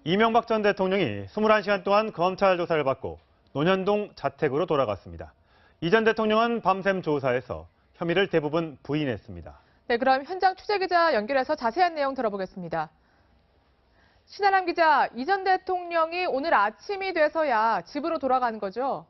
이명박 전 대통령이 21시간 동안 검찰 조사를 받고 논현동 자택으로 돌아갔습니다. 이 전 대통령은 밤샘 조사에서 혐의를 대부분 부인했습니다. 네, 그럼 현장 취재 기자 연결해서 자세한 내용 들어보겠습니다. 신아람 기자, 이 전 대통령이 오늘 아침이 돼서야 집으로 돌아가는 거죠?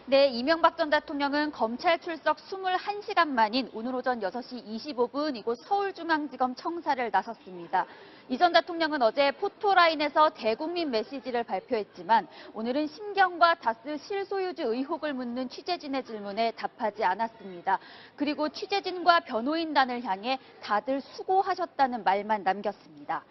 네, 이명박 전 대통령은 검찰 출석 21시간 만인 오늘 오전 6시 25분 이곳 서울중앙지검 청사를 나섰습니다. 이 전 대통령은 어제 포토라인에서 대국민 메시지를 발표했지만 오늘은 신경과 다스 실소유주 의혹을 묻는 취재진의 질문에 답하지 않았습니다. 그리고 취재진과 변호인단을 향해 다들 수고하셨다는 말만 남겼습니다.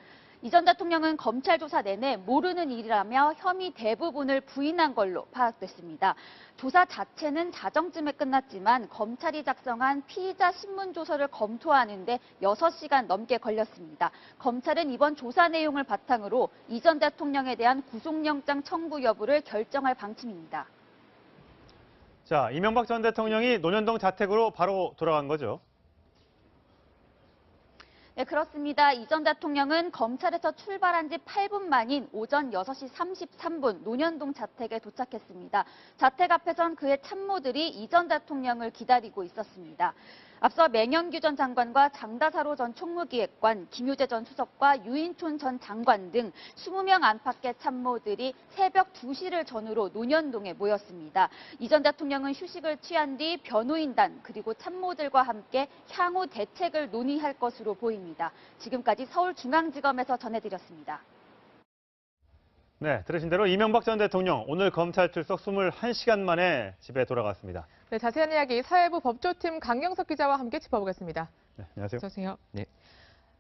이 전 대통령은 검찰 조사 내내 모르는 일이라며 혐의 대부분을 부인한 걸로 파악됐습니다. 조사 자체는 자정쯤에 끝났지만 검찰이 작성한 피의자 신문 조서를 검토하는 데 6시간 넘게 걸렸습니다. 검찰은 이번 조사 내용을 바탕으로 이 전 대통령에 대한 구속영장 청구 여부를 결정할 방침입니다. 자, 이명박 전 대통령이 논현동 자택으로 바로 돌아간 거죠? 네, 그렇습니다. 이 전 대통령은 검찰에서 출발한 지 8분 만인 오전 6시 33분 논현동 자택에 도착했습니다. 자택 앞에선 그의 참모들이 이 전 대통령을 기다리고 있었습니다. 앞서 맹영규 전 장관과 장다사로 전 총무기획관, 김효재 전 수석과 유인촌 전 장관 등 20명 안팎의 참모들이 새벽 2시를 전후로 논현동에 모였습니다. 이 전 대통령은 휴식을 취한 뒤 변호인단 그리고 참모들과 함께 향후 대책을 논의할 것으로 보입니다. 지금까지 서울중앙지검에서 전해드렸습니다. 네, 들으신 대로 이명박 전 대통령 오늘 검찰 출석 21시간 만에 집에 돌아갔습니다. 네, 자세한 이야기 사회부 법조팀 강영석 기자와 함께 짚어보겠습니다. 네, 안녕하세요. 안녕하세요. 네.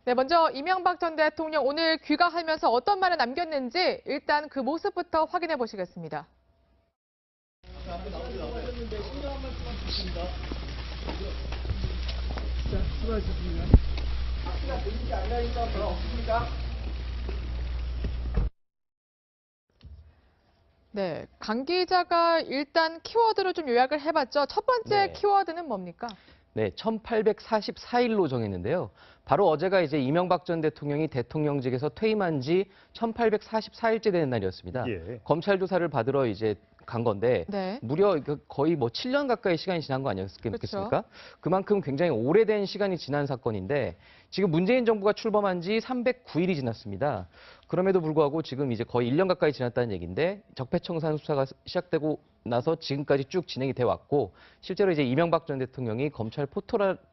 네, 먼저 이명박 전 대통령 오늘 귀가하면서 어떤 말을 남겼는지 일단 그 모습부터 확인해 보시겠습니다. 네, 강 기자가 일단 키워드를 좀 요약을 해봤죠. 첫 번째 네. 키워드는 뭡니까? 네, 1844일로 정했는데요. 바로 어제가 이제 이명박 전 대통령이 대통령직에서 퇴임한 지 1844일째 되는 날이었습니다. 예. 검찰 조사를 받으러 이제 간 건데 네. 무려 거의 뭐 7년 가까이 시간이 지난 거 아니었겠습니까? 그만큼 굉장히 오래된 시간이 지난 사건인데 지금 문재인 정부가 출범한 지 309일이 지났습니다. 그럼에도 불구하고 지금 이제 거의 1년 가까이 지났다는 얘기인데 적폐청산 수사가 시작되고 나서 지금까지 쭉 진행이 돼 왔고 실제로 이제 이명박 전 대통령이 검찰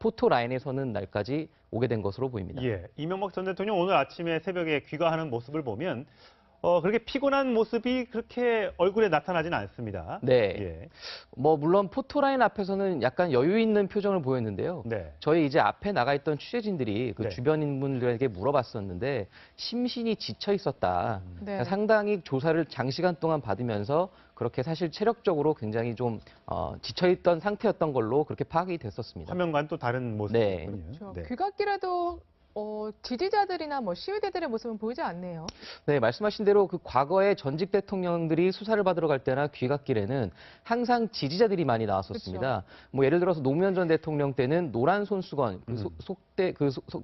포토라인에 서는 날까지 오게 된 것으로 보입니다. 예, 이명박 전 대통령 오늘 아침에 새벽에 귀가하는 모습을 보면 그렇게 피곤한 모습이 그렇게 얼굴에 나타나진 않습니다. 네. 예. 뭐 물론 포토라인 앞에서는 약간 여유 있는 표정을 보였는데요. 네. 저희 이제 앞에 나가 있던 취재진들이 그 네. 주변 인물들에게 물어봤었는데 심신이 지쳐 있었다. 네. 그러니까 상당히 조사를 장시간 동안 받으면서 그렇게 사실 체력적으로 굉장히 좀 지쳐 있던 상태였던 걸로 그렇게 파악이 됐었습니다. 화면과는 또 다른 네. 모습이군요. 그렇죠. 네. 귀갓길에도 지지자들이나 뭐 시위대들의 모습은 보이지 않네요. 네, 말씀하신 대로 그 과거에 전직 대통령들이 수사를 받으러 갈 때나 귀갓길에는 항상 지지자들이 많이 나왔었습니다. 뭐 예를 들어서 노무현 전 대통령 때는 노란 손수건,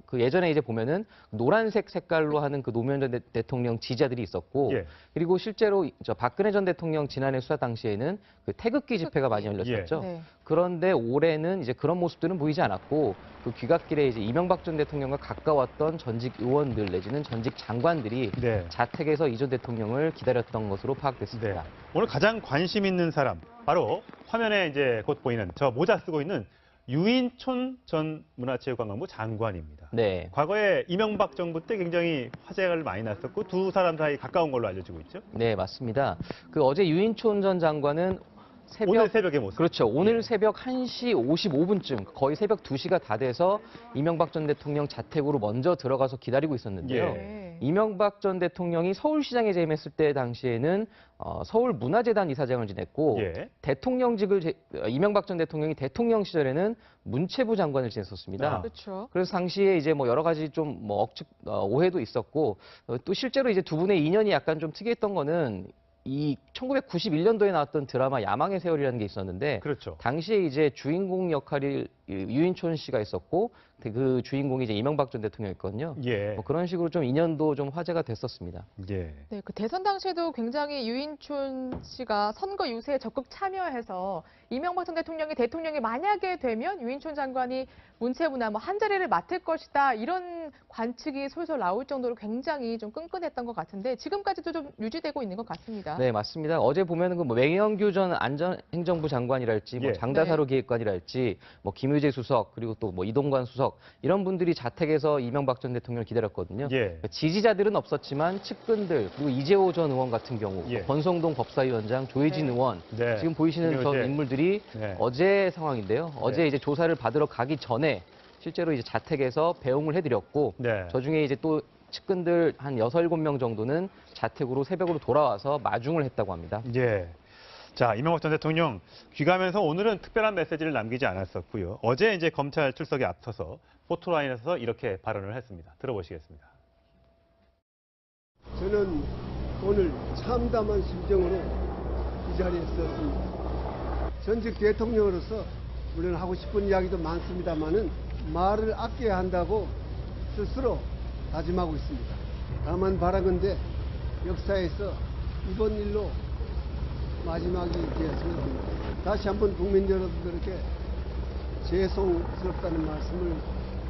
그 예전에 이제 보면은 노란색 색깔로 하는 그 노무현 전 대통령 지지자들이 있었고, 예. 그리고 실제로 저 박근혜 전 대통령 지난해 수사 당시에는 그 태극기 집회가 많이 열렸었죠. 네. 그런데 올해는 이제 그런 모습들은 보이지 않았고 그 귀갓길에 이제 이명박 전 대통령과 가까웠던 전직 의원들 내지는 전직 장관들이 네. 자택에서 이 전 대통령을 기다렸던 것으로 파악됐습니다. 네. 오늘 가장 관심 있는 사람, 바로 화면에 이제 곧 보이는 저 모자 쓰고 있는 유인촌 전 문화체육관광부 장관입니다. 네. 과거에 이명박 정부 때 굉장히 화제가 많이 났었고 두 사람 사이 가까운 걸로 알려지고 있죠. 네, 맞습니다. 그 어제 유인촌 전 장관은 오늘 새벽의 모습. 그렇죠. 오늘 예. 새벽 1시 55분쯤 거의 새벽 2시가 다 돼서 이명박 전 대통령 자택으로 먼저 들어가서 기다리고 있었는데요. 예. 네. 이명박 전 대통령이 서울시장에 재임했을 때 당시에는 서울문화재단 이사장을 지냈고 예. 이명박 전 대통령이 대통령 시절에는 문체부 장관을 지냈었습니다. 아. 그렇죠. 그래서 당시에 이제 뭐 여러 가지 좀 뭐 오해도 있었고 또 실제로 이제 두 분의 인연이 약간 좀 특이했던 거는 이 1991년도에 나왔던 드라마 야망의 세월이라는 게 있었는데 그렇죠. 당시에 이제 주인공 역할이 유인촌 씨가 있었고 그 주인공이 이제 이명박 전 대통령이었거든요. 예. 뭐 그런 식으로 좀 인연도 좀 화제가 됐었습니다. 예. 네, 그 대선 당시에도 굉장히 유인촌 씨가 선거 유세에 적극 참여해서 이명박 전 대통령이 만약에 되면 유인촌 장관이 문체부나 뭐 한 자리를 맡을 것이다 이런 관측이 솔솔 나올 정도로 굉장히 좀 끈끈했던 것 같은데 지금까지도 좀 유지되고 있는 것 같습니다. 네, 맞습니다. 어제 보면은 그뭐 맹영규 전 안전행정부 장관이랄지, 뭐 예. 장다사로 기획관이랄지, 뭐 김의제 수석 그리고 또 뭐 이동관 수석 이런 분들이 자택에서 이명박 전 대통령을 기다렸거든요. 예. 지지자들은 없었지만 측근들 그리고 이재호 전 의원 같은 경우, 예. 권성동 법사위원장, 조혜진 네. 의원 네. 지금 보이시는 전 김효재. 인물들이 네. 어제 상황인데요. 어제 네. 이제 조사를 받으러 가기 전에 실제로 이제 자택에서 배웅을 해드렸고, 네. 저 중에 이제 또 측근들 한 6, 7명 정도는 자택으로 새벽으로 돌아와서 마중을 했다고 합니다. 예. 자, 이명박 전 대통령 귀가하면서 오늘은 특별한 메시지를 남기지 않았었고요. 어제 이제 검찰 출석에 앞서서 포토라인에서 이렇게 발언을 했습니다. 들어보시겠습니다. 저는 오늘 참담한 심정으로 이 자리에 섰습니다. 전직 대통령으로서 물론 하고 싶은 이야기도 많습니다만은 말을 아껴야 한다고 스스로 다짐하고 있습니다. 다만 바라건대 역사에서 이번 일로 마지막이 되었으면 합니다. 다시 한번 국민 여러분들에게 죄송스럽다는 말씀을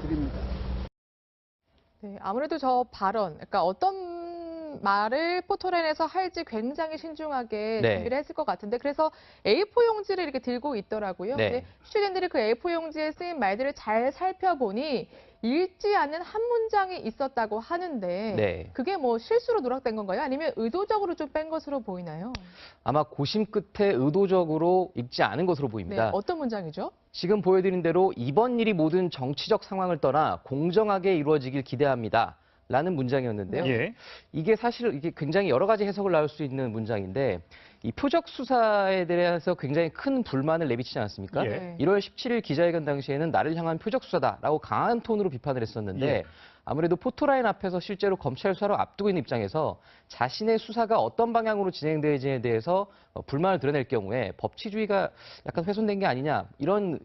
드립니다. 네, 아무래도 저 발언, 그러니까 어떤 말을 포토라인에서 할지 굉장히 신중하게 네. 준비를 했을 것 같은데 그래서 A4 용지를 이렇게 들고 있더라고요. 네. 근데 취재진들이 그 A4 용지에 쓰인 말들을 잘 살펴보니 읽지 않은 한 문장이 있었다고 하는데 네. 그게 뭐 실수로 누락된 건가요? 아니면 의도적으로 좀 뺀 것으로 보이나요? 아마 고심 끝에 의도적으로 읽지 않은 것으로 네, 보입니다. 어떤 문장이죠? 지금 보여드린 대로 이번 일이 모든 정치적 상황을 떠나 공정하게 이루어지길 기대합니다. 라는 문장이었는데요. 예. 이게 사실 이게 굉장히 여러 가지 해석을 나올 수 있는 문장인데 이 표적 수사에 대해서 굉장히 큰 불만을 내비치지 않았습니까? 예. 1월 17일 기자회견 당시에는 나를 향한 표적 수사다라고 강한 톤으로 비판을 했었는데 예. 아무래도 포토라인 앞에서 실제로 검찰 수사를 앞두고 있는 입장에서 자신의 수사가 어떤 방향으로 진행되는지에 대해서 불만을 드러낼 경우에 법치주의가 약간 훼손된 게 아니냐 이런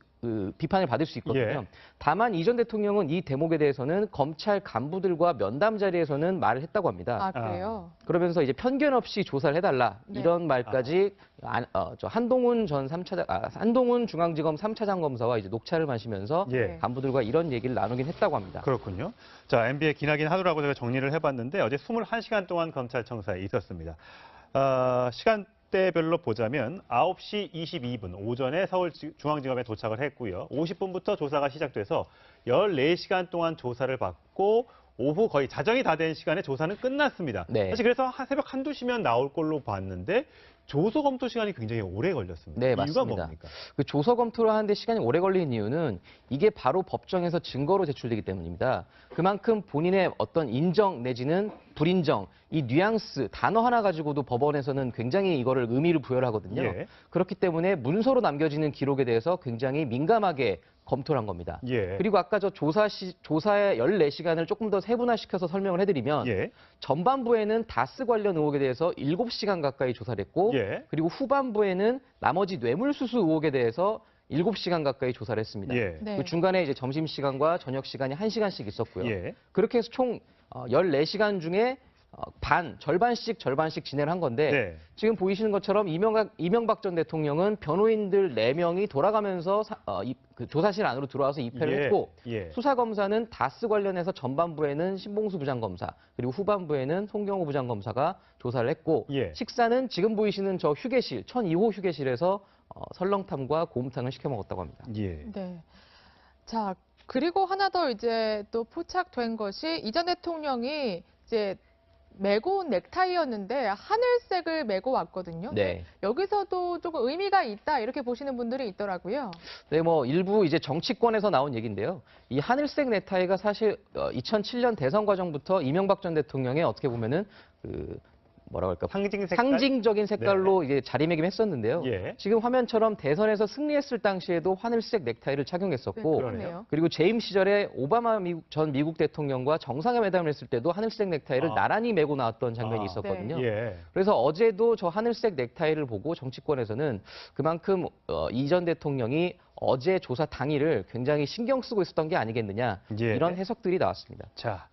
비판을 받을 수 있거든요. 예. 다만 이 전 대통령은 이 대목에 대해서는 검찰 간부들과 면담 자리에서는 말을 했다고 합니다. 아, 그래요? 그러면서 이제 편견 없이 조사를 해달라 네. 이런 말까지 저 한동훈 한동훈 중앙지검 3차장 검사와 이제 녹차를 마시면서 예. 간부들과 이런 얘기를 나누긴 했다고 합니다. 그렇군요. 자, MB의 기나긴 하루라고 제가 정리를 해봤는데 어제 21시간 동안 검찰청사에 있었습니다. 시간대별로 보자면 9시 22분 오전에 서울중앙지검에 도착을 했고요. 50분부터 조사가 시작돼서 14시간 동안 조사를 받고 오후 거의 자정이 다 된 시간에 조사는 끝났습니다. 네. 사실 그래서 새벽 한두 시면 나올 걸로 봤는데 조서 검토 시간이 굉장히 오래 걸렸습니다. 네, 이유가 맞습니다. 뭡니까? 그 조서 검토를 하는데 시간이 오래 걸리는 이유는 이게 바로 법정에서 증거로 제출되기 때문입니다. 그만큼 본인의 어떤 인정 내지는 불인정, 이 뉘앙스, 단어 하나 가지고도 법원에서는 굉장히 이거를 의미를 부여를 하거든요. 예. 그렇기 때문에 문서로 남겨지는 기록에 대해서 굉장히 민감하게 검토를 한 겁니다. 예. 그리고 아까 저 조사의 14시간을 조금 더 세분화시켜서 설명을 해드리면 예. 전반부에는 다스 관련 의혹에 대해서 7시간 가까이 조사를 했고 예. 그리고 후반부에는 나머지 뇌물수수 의혹에 대해서 7시간 가까이 조사를 했습니다. 예. 네. 그 중간에 이제 점심시간과 저녁시간이 1시간씩 있었고요. 예. 그렇게 해서 총 14시간 중에 절반씩 진행을 한 건데 네. 지금 보이시는 것처럼 이명박 전 대통령은 변호인들 4명이 돌아가면서 그 조사실 안으로 들어와서 입회를 예. 했고 예. 수사검사는 다스 관련해서 전반부에는 신봉수 부장검사 그리고 후반부에는 송경호 부장검사가 조사를 했고 예. 식사는 지금 보이시는 저 휴게실 1002호 휴게실에서 설렁탕과 곰탕을 시켜 먹었다고 합니다. 예. 네. 자, 그리고 하나 더 이제 또 포착된 것이 이 전 대통령이 이제 메고 온 넥타이였는데 하늘색을 메고 왔거든요. 네. 여기서도 조금 의미가 있다 이렇게 보시는 분들이 있더라고요. 네, 뭐 일부 이제 정치권에서 나온 얘기인데요. 이 하늘색 넥타이가 사실 2007년 대선 과정부터 이명박 전 대통령의 어떻게 보면은 뭐라고 할까? 상징 색깔? 상징적인 색깔로 이게 자리매김했었는데요. 예. 지금 화면처럼 대선에서 승리했을 당시에도 하늘색 넥타이를 착용했었고, 그러네요. 그리고 재임 시절에 오바마 전 미국 대통령과 정상회담을 했을 때도 하늘색 넥타이를 아. 나란히 메고 나왔던 장면이 아. 있었거든요. 예. 그래서 어제도 저 하늘색 넥타이를 보고 정치권에서는 그만큼 이 전 대통령이 어제 조사 당일을 굉장히 신경 쓰고 있었던 게 아니겠느냐 예. 이런 해석들이 나왔습니다. 자,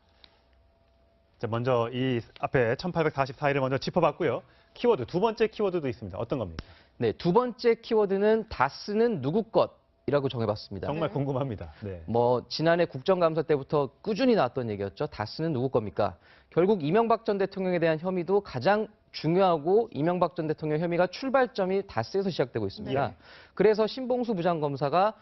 먼저 이 앞에 1844일을 먼저 짚어봤고요. 키워드, 두 번째 키워드도 있습니다. 어떤 겁니까? 네, 두 번째 키워드는 다스는 누구 것이라고 정해봤습니다. 정말 네. 궁금합니다. 네. 뭐 지난해 국정감사 때부터 꾸준히 나왔던 얘기였죠. 다스는 누구 겁니까? 결국 이명박 전 대통령에 대한 혐의도 가장 중요하고 이명박 전 대통령 혐의가 출발점이 다스에서 시작되고 있습니다. 네. 그래서 신봉수 부장검사가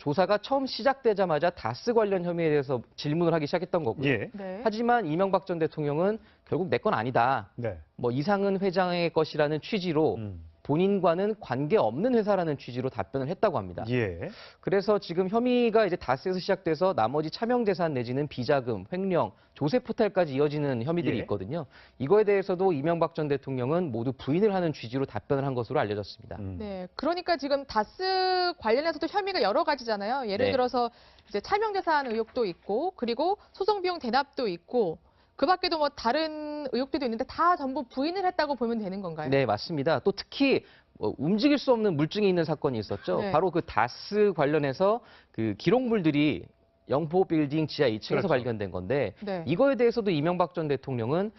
조사가 처음 시작되자마자 다스 관련 혐의에 대해서 질문을 하기 시작했던 거고요. 예. 네. 하지만 이명박 전 대통령은 결국 내 건 아니다. 네. 뭐 이상은 회장의 것이라는 취지로 본인과는 관계없는 회사라는 취지로 답변을 했다고 합니다. 예. 그래서 지금 혐의가 이제 다스에서 시작돼서 나머지 차명재산 내지는 비자금, 횡령, 조세포탈까지 이어지는 혐의들이 예. 있거든요. 이거에 대해서도 이명박 전 대통령은 모두 부인을 하는 취지로 답변을 한 것으로 알려졌습니다. 네, 그러니까 지금 다스 관련해서도 혐의가 여러 가지잖아요. 예를 네. 들어서 이제 차명재산 의혹도 있고, 그리고 소송비용 대납도 있고, 그 밖에도 뭐 다른 의혹들도 있는데 다 전부 부인을 했다고 보면 되는 건가요? 네, 맞습니다. 또 특히 움직일 수 없는 물증이 있는 사건이 있었죠. 네. 바로 그 다스 관련해서 그 기록물들이 영포 빌딩 지하 2층에서 그렇죠. 발견된 건데 네. 이거에 대해서도 이명박 전 대통령은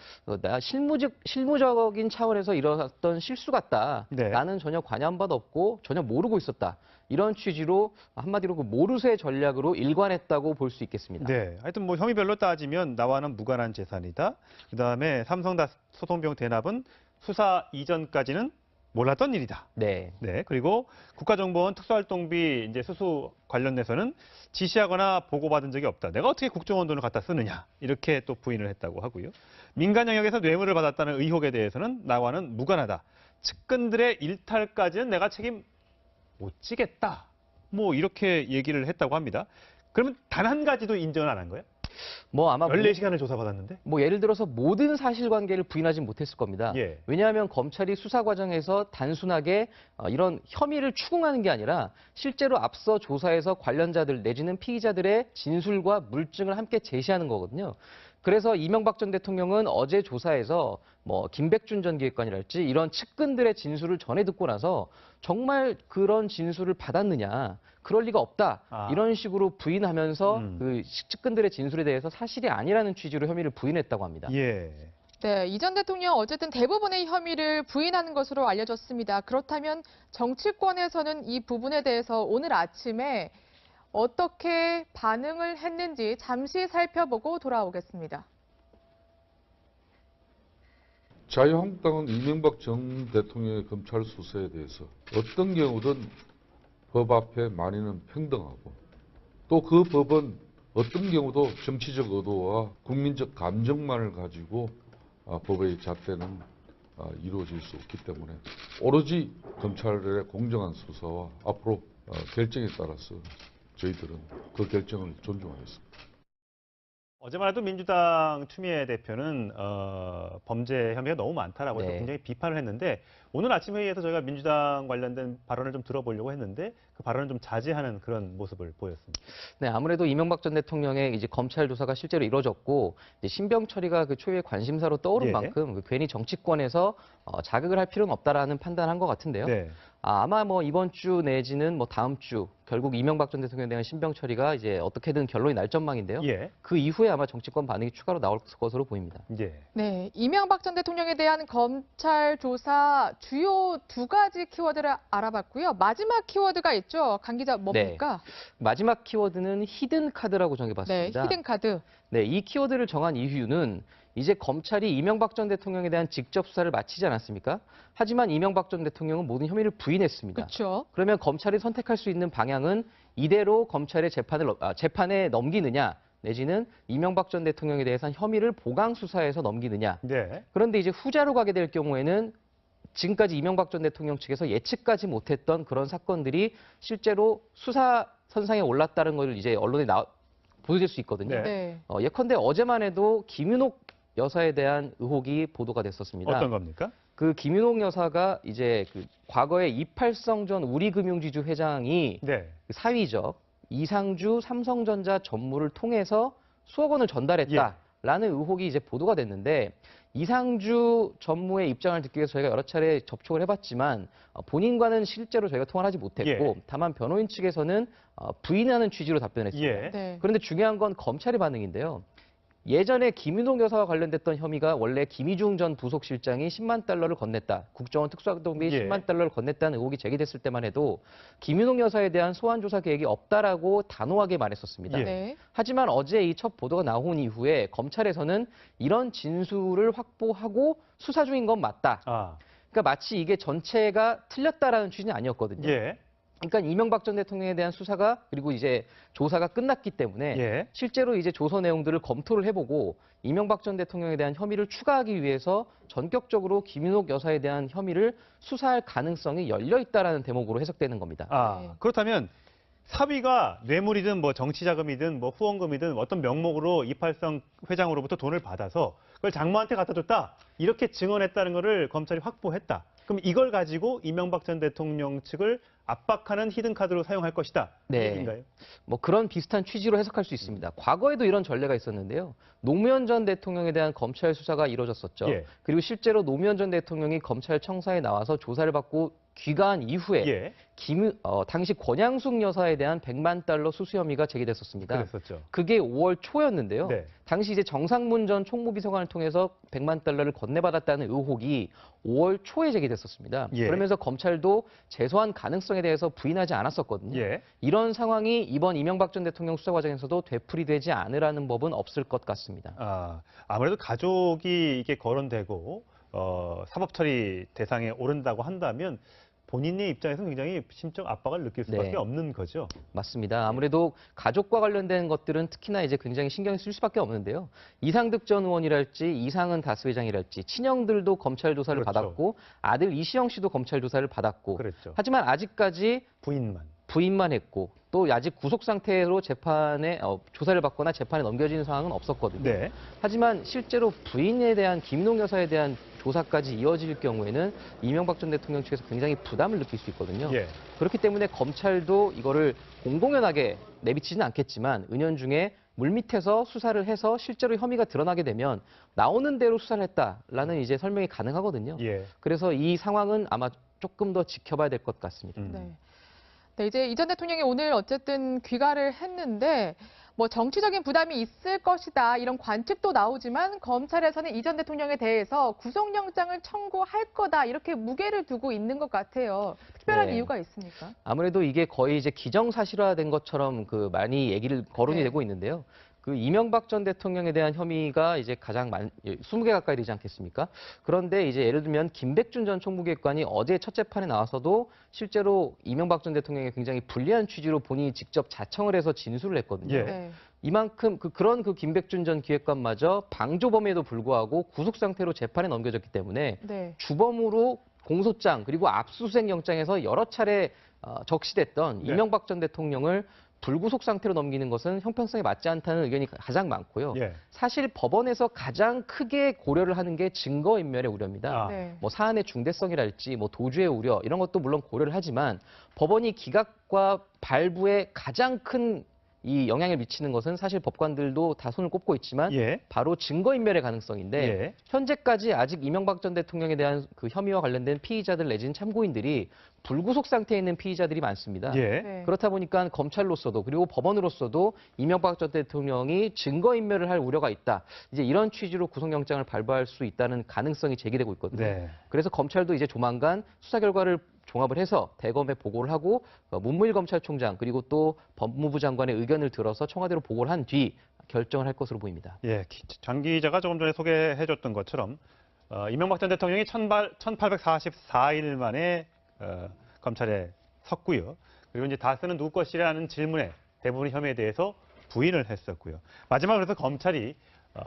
나 실무적인 차원에서 일어났던 실수 같다. 네. 나는 전혀 관여한 바도 없고 전혀 모르고 있었다. 이런 취지로 한마디로 그 모르쇠 전략으로 일관했다고 볼 수 있겠습니다. 네. 하여튼 뭐 혐의별로 따지면 나와는 무관한 재산이다. 그다음에 삼성다 소송비용 대납은 수사 이전까지는 몰랐던 일이다. 네. 네. 그리고 국가정보원 특수활동비 이제 수수 관련돼서는 지시하거나 보고받은 적이 없다. 내가 어떻게 국정원 돈을 갖다 쓰느냐. 이렇게 또 부인을 했다고 하고요. 민간 영역에서 뇌물을 받았다는 의혹에 대해서는 나와는 무관하다. 측근들의 일탈까지는 내가 책임 못 지겠다. 뭐 이렇게 얘기를 했다고 합니다. 그러면 단 한 가지도 인정을 안 한 거예요? 뭐 아마 14시간을 조사받았는데? 뭐 예를 들어서 모든 사실관계를 부인하진 못했을 겁니다. 예. 왜냐하면 검찰이 수사 과정에서 단순하게 이런 혐의를 추궁하는 게 아니라 실제로 앞서 조사에서 관련자들 내지는 피의자들의 진술과 물증을 함께 제시하는 거거든요. 그래서 이명박 전 대통령은 어제 조사에서 뭐 김백준 전 기획관이랄지 이런 측근들의 진술을 전해 듣고 나서 정말 그런 진술을 받았느냐, 그럴 리가 없다 이런 식으로 부인하면서 그 측근들의 진술에 대해서 사실이 아니라는 취지로 혐의를 부인했다고 합니다. 예. 네, 이 전 대통령 어쨌든 대부분의 혐의를 부인하는 것으로 알려졌습니다. 그렇다면 정치권에서는 이 부분에 대해서 오늘 아침에 어떻게 반응을 했는지 잠시 살펴보고 돌아오겠습니다. 자유한국당은 이명박 전 대통령의 검찰 수사에 대해서 어떤 경우든 법 앞에 만인은 평등하고 또 그 법은 어떤 경우도 정치적 의도와 국민적 감정만을 가지고 법의 잣대는 이루어질 수 없기 때문에 오로지 검찰의 공정한 수사와 앞으로 결정에 따라서 저희들은 그 결정을 존중하겠습니다. 어제만 해도 민주당 추미애 대표는 범죄 혐의가 너무 많다라고 해서 네. 굉장히 비판을 했는데 오늘 아침 회의에서 저희가 민주당 관련된 발언을 좀 들어보려고 했는데 그 발언을 좀 자제하는 그런 모습을 보였습니다. 네, 아무래도 이명박 전 대통령의 이제 검찰 조사가 실제로 이루어졌고 이제 신병 처리가 그 초유의 관심사로 떠오른 예. 만큼 괜히 정치권에서 자극을 할 필요는 없다라는 판단한 것 같은데요. 네. 아마 뭐 이번 주 내지는 뭐 다음 주 결국 이명박 전 대통령에 대한 신병 처리가 이제 어떻게든 결론이 날 전망인데요. 예. 그 이후에 아마 정치권 반응이 추가로 나올 것으로 보입니다. 예. 네, 이명박 전 대통령에 대한 검찰 조사 주요 두 가지 키워드를 알아봤고요. 마지막 키워드가 있죠. 강 기자 뭡니까? 마지막 키워드는 히든 카드라고 네, 정해봤습니다. 히든 카드. 네, 이 키워드를 정한 이유는 이제 검찰이 이명박 전 대통령에 대한 직접 수사를 마치지 않았습니까? 하지만 이명박 전 대통령은 모든 혐의를 부인했습니다. 그렇죠. 그러면 검찰이 선택할 수 있는 방향은 이대로 검찰의 재판에 넘기느냐 내지는 이명박 전 대통령에 대해서는 혐의를 보강 수사해서 넘기느냐. 네. 그런데 이제 후자로 가게 될 경우에는 지금까지 이명박 전 대통령 측에서 예측하지 못했던 그런 사건들이 실제로 수사 선상에 올랐다는 걸 이제 언론에 보여질 수 있거든요. 네. 네. 예컨대 어제만 해도 김윤옥 여사에 대한 의혹이 보도가 됐었습니다. 어떤 겁니까? 그 김윤옥 여사가 이제 그 과거에 이팔성 전 우리금융지주 회장이 네. 사위적 이상주 삼성전자 전무를 통해서 수억 원을 전달했다라는 의혹이 이제 보도가 됐는데 이상주 전무의 입장을 듣기 위해서 저희가 여러 차례 접촉을 해봤지만 본인과는 실제로 저희가 통화를 하지 못했고 예. 다만 변호인 측에서는 부인하는 취지로 답변했습니다. 예. 네. 그런데 중요한 건 검찰의 반응인데요. 예전에 김윤옥 여사와 관련됐던 혐의가 원래 김희중 전 부속실장이 10만 달러를 건넸다. 국정원 특수활동비 예. 10만 달러를 건넸다는 의혹이 제기됐을 때만 해도 김윤옥 여사에 대한 소환 조사 계획이 없다라고 단호하게 말했었습니다. 예. 네. 하지만 어제 이 첫 보도가 나온 이후에 검찰에서는 이런 진술을 확보하고 수사 중인 건 맞다. 아, 그러니까 마치 이게 전체가 틀렸다라는 취지는 아니었거든요. 예. 그러니까 이명박 전 대통령에 대한 수사가 그리고 이제 조사가 끝났기 때문에 예. 실제로 이제 조서 내용들을 검토를 해보고 이명박 전 대통령에 대한 혐의를 추가하기 위해서 전격적으로 김윤옥 여사에 대한 혐의를 수사할 가능성이 열려 있다라는 대목으로 해석되는 겁니다. 아, 네. 그렇다면 사위가 뇌물이든 뭐 정치자금이든 뭐 후원금이든 어떤 명목으로 이팔성 회장으로부터 돈을 받아서 그걸 장모한테 갖다 줬다. 이렇게 증언했다는 것을 검찰이 확보했다. 그럼 이걸 가지고 이명박 전 대통령 측을 압박하는 히든카드로 사용할 것이다. 네. 인가요? 뭐 그런 비슷한 취지로 해석할 수 있습니다. 과거에도 이런 전례가 있었는데요. 노무현 전 대통령에 대한 검찰 수사가 이루어졌었죠. 예. 그리고 실제로 노무현 전 대통령이 검찰청사에 나와서 조사를 받고 귀가한 이후에 예. 당시 권양숙 여사에 대한 100만 달러 수수 혐의가 제기됐었습니다. 그랬었죠. 그게 5월 초였는데요. 네. 당시 이제 정상문 전 총무비서관을 통해서 100만 달러를 건네받았다는 의혹이 5월 초에 제기됐었습니다. 예. 그러면서 검찰도 제소한 가능성에 대해서 부인하지 않았었거든요. 예. 이런 상황이 이번 이명박 전 대통령 수사 과정에서도 되풀이되지 않으라는 법은 없을 것 같습니다. 아, 아무래도 가족이 이게 거론되고 사법 처리 대상에 오른다고 한다면 본인의 입장에서는 굉장히 심적 압박을 느낄 수밖에 네. 없는 거죠. 맞습니다. 아무래도 가족과 관련된 것들은 특히나 이제 굉장히 신경을 쓸 수밖에 없는데요. 이상득 전 의원이랄지 이상은 다스 회장이랄지 친형들도 검찰 조사를 그렇죠. 받았고 아들 이시영 씨도 검찰 조사를 받았고 그랬죠. 하지만 아직까지 부인만 했고 또 아직 구속 상태로 재판에 조사를 받거나 재판에 넘겨지는 상황은 없었거든요. 네. 하지만 실제로 부인에 대한 김인옥 여사에 대한 조사까지 이어질 경우에는 이명박 전 대통령 측에서 굉장히 부담을 느낄 수 있거든요. 예. 그렇기 때문에 검찰도 이거를 공공연하게 내비치지는 않겠지만 은연중에 물밑에서 수사를 해서 실제로 혐의가 드러나게 되면 나오는 대로 수사를 했다라는 이제 설명이 가능하거든요. 예. 그래서 이 상황은 아마 조금 더 지켜봐야 될 것 같습니다. 네. 네, 이제 이 전 대통령이 오늘 어쨌든 귀가를 했는데 뭐 정치적인 부담이 있을 것이다 이런 관측도 나오지만 검찰에서는 이 전 대통령에 대해서 구속영장을 청구할 거다 이렇게 무게를 두고 있는 것 같아요. 특별한 네. 이유가 있습니까? 아무래도 이게 거의 이제 기정사실화된 것처럼 많이 얘기를 거론이 네. 되고 있는데요. 그 이명박 전 대통령에 대한 혐의가 이제 가장 20개 가까이 되지 않겠습니까? 그런데 이제 예를 들면 김백준 전 총무기획관이 어제 첫 재판에 나와서도 실제로 이명박 전 대통령에 굉장히 불리한 취지로 본인이 직접 자청을 해서 진술을 했거든요. 예. 네. 이만큼 그런 김백준 전 기획관마저 방조범에도 불구하고 구속 상태로 재판에 넘겨졌기 때문에 네. 주범으로 공소장 그리고 압수수색 영장에서 여러 차례 적시됐던 네. 이명박 전 대통령을 불구속 상태로 넘기는 것은 형평성에 맞지 않다는 의견이 가장 많고요. 예. 사실 법원에서 가장 크게 고려를 하는 게 증거인멸의 우려입니다. 아. 네. 뭐 사안의 중대성이랄지 뭐 도주의 우려 이런 것도 물론 고려를 하지만 법원이 기각과 발부에 가장 큰 이 영향을 미치는 것은 사실 법관들도 다 손을 꼽고 있지만 예. 바로 증거인멸의 가능성인데 예. 현재까지 아직 이명박 전 대통령에 대한 그 혐의와 관련된 피의자들 내지는 참고인들이 불구속 상태에 있는 피의자들이 많습니다. 예. 네. 그렇다 보니까 검찰로서도 그리고 법원으로서도 이명박 전 대통령이 증거인멸을 할 우려가 있다. 이제 이런 취지로 구속영장을 발부할 수 있다는 가능성이 제기되고 있거든요. 네. 그래서 검찰도 이제 조만간 수사 결과를 종합을 해서 대검에 보고를 하고 문무일 검찰총장 그리고 또 법무부 장관의 의견을 들어서 청와대로 보고를 한 뒤 결정을 할 것으로 보입니다. 예. 장 기자가 조금 전에 소개해줬던 것처럼 이명박 전 대통령이 1844일 만에 검찰에 섰고요. 그리고 이제 다스는 누구 것이라는 질문에 대부분의 혐의에 대해서 부인을 했었고요. 마지막으로 그래서 검찰이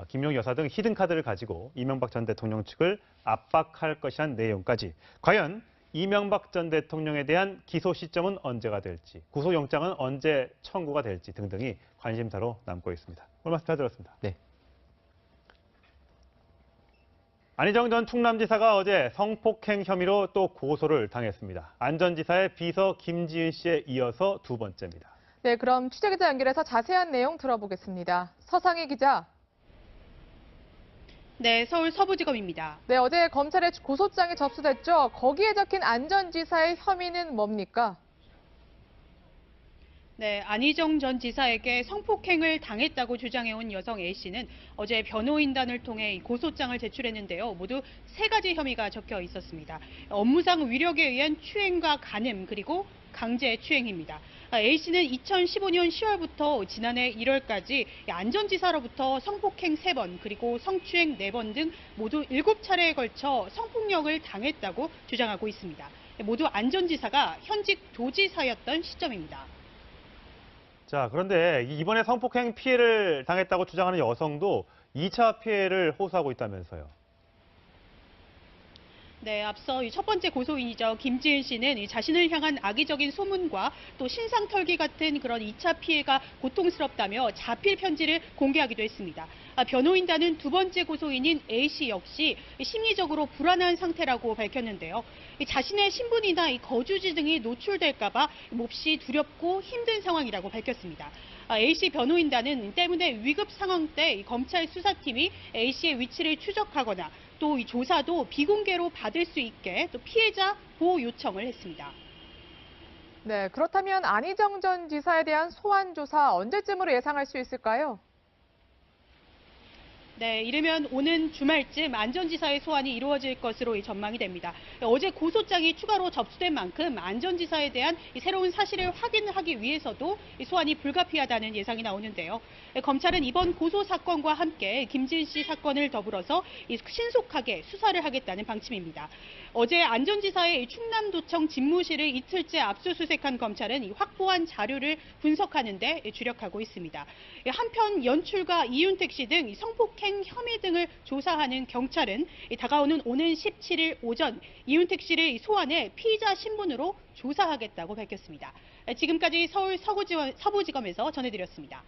김용 여사 등 히든카드를 가지고 이명박 전 대통령 측을 압박할 것이란 내용까지 과연 이명박 전 대통령에 대한 기소 시점은 언제가 될지, 구속영장은 언제 청구가 될지 등등이 관심사로 남고 있습니다. 오늘 말씀 잘 들었습니다. 네. 안희정 전 충남지사가 어제 성폭행 혐의로 또 고소를 당했습니다. 안 전 지사의 비서 김지은 씨에 이어서 두 번째입니다. 네, 그럼 취재기자 연결해서 자세한 내용 들어보겠습니다. 서상희 기자. 네, 서울 서부지검입니다. 네, 어제 검찰에 고소장이 접수됐죠. 거기에 적힌 안 전 지사의 혐의는 뭡니까? 네, 안희정 전 지사에게 성폭행을 당했다고 주장해온 여성 A씨는 어제 변호인단을 통해 고소장을 제출했는데요. 모두 3가지 혐의가 적혀 있었습니다. 업무상 위력에 의한 추행과 간음, 그리고 강제 추행입니다. A씨는 2015년 10월부터 지난해 1월까지 안 전 지사로부터 성폭행 3번, 그리고 성추행 4번 등 모두 7차례에 걸쳐 성폭력을 당했다고 주장하고 있습니다. 모두 안 전 지사가 현직 도지사였던 시점입니다. 자, 그런데 이번에 성폭행 피해를 당했다고 주장하는 여성도 2차 피해를 호소하고 있다면서요. 네, 앞서 첫 번째 고소인이죠. 김지은 씨는 자신을 향한 악의적인 소문과 또 신상 털기 같은 그런 2차 피해가 고통스럽다며 자필 편지를 공개하기도 했습니다. 변호인단은 두 번째 고소인인 A씨 역시 심리적으로 불안한 상태라고 밝혔는데요. 자신의 신분이나 거주지 등이 노출될까 봐 몹시 두렵고 힘든 상황이라고 밝혔습니다. A씨 변호인단은 때문에 위급 상황 때 검찰 수사팀이 A씨의 위치를 추적하거나 또 이 조사도 비공개로 받을 수 있게 또 피해자 보호 요청을 했습니다. 네, 그렇다면 안희정 전 지사에 대한 소환 조사 언제쯤으로 예상할 수 있을까요? 네, 이르면 오는 주말쯤 안 전 지사의 소환이 이루어질 것으로 전망이 됩니다. 어제 고소장이 추가로 접수된 만큼 안 전 지사에 대한 새로운 사실을 확인하기 위해서도 소환이 불가피하다는 예상이 나오는데요. 검찰은 이번 고소 사건과 함께 김지은 씨 사건을 더불어서 신속하게 수사를 하겠다는 방침입니다. 어제 안 전 지사의 충남도청 집무실을 이틀째 압수수색한 검찰은 확보한 자료를 분석하는 데 주력하고 있습니다. 한편 연출가 이윤택 씨 등 성폭행 혐의 등을 조사하는 경찰은 다가오는 오는 17일 오전 이윤택 씨를 소환해 피의자 신분으로 조사하겠다고 밝혔습니다. 지금까지 서울 서부지검에서 전해드렸습니다.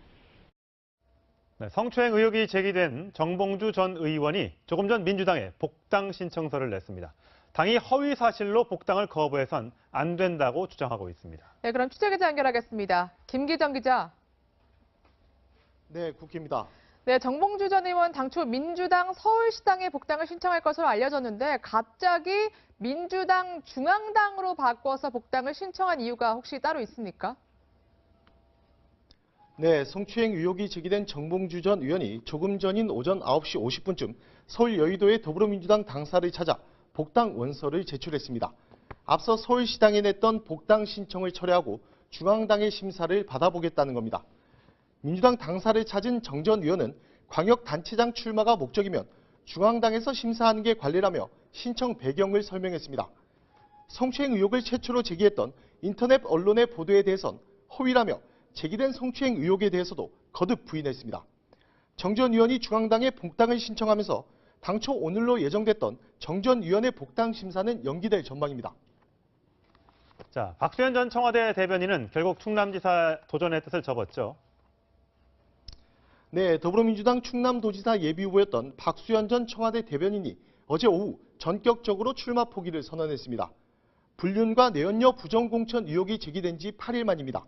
네, 성추행 의혹이 제기된 정봉주 전 의원이 조금 전 민주당에 복당 신청서를 냈습니다. 당이 허위 사실로 복당을 거부해선 안 된다고 주장하고 있습니다. 네, 그럼 취재기자 연결하겠습니다. 김기정 기자. 네, 국기입니다. 네, 정봉주 전 의원 당초 민주당 서울시당에 복당을 신청할 것으로 알려졌는데 갑자기 민주당 중앙당으로 바꿔서 복당을 신청한 이유가 혹시 따로 있습니까? 네, 성추행 의혹이 제기된 정봉주 전 의원이 조금 전인 오전 9시 50분쯤 서울 여의도의 더불어민주당 당사를 찾아 복당 원서를 제출했습니다. 앞서 서울시당에 냈던 복당 신청을 철회하고 중앙당의 심사를 받아보겠다는 겁니다. 민주당 당사를 찾은 정 전 의원은 광역단체장 출마가 목적이면 중앙당에서 심사하는 게 관리라며 신청 배경을 설명했습니다. 성추행 의혹을 최초로 제기했던 인터넷 언론의 보도에 대해선 허위라며 제기된 성추행 의혹에 대해서도 거듭 부인했습니다. 정 전 의원이 중앙당에 복당을 신청하면서 당초 오늘로 예정됐던 정 전 의원의 복당 심사는 연기될 전망입니다. 자, 박수현 전 청와대 대변인은 결국 충남지사 도전의 뜻을 접었죠. 네, 더불어민주당 충남도지사 예비후보였던 박수현 전 청와대 대변인이 어제 오후 전격적으로 출마 포기를 선언했습니다. 불륜과 내연녀 부정공천 의혹이 제기된 지 8일 만입니다.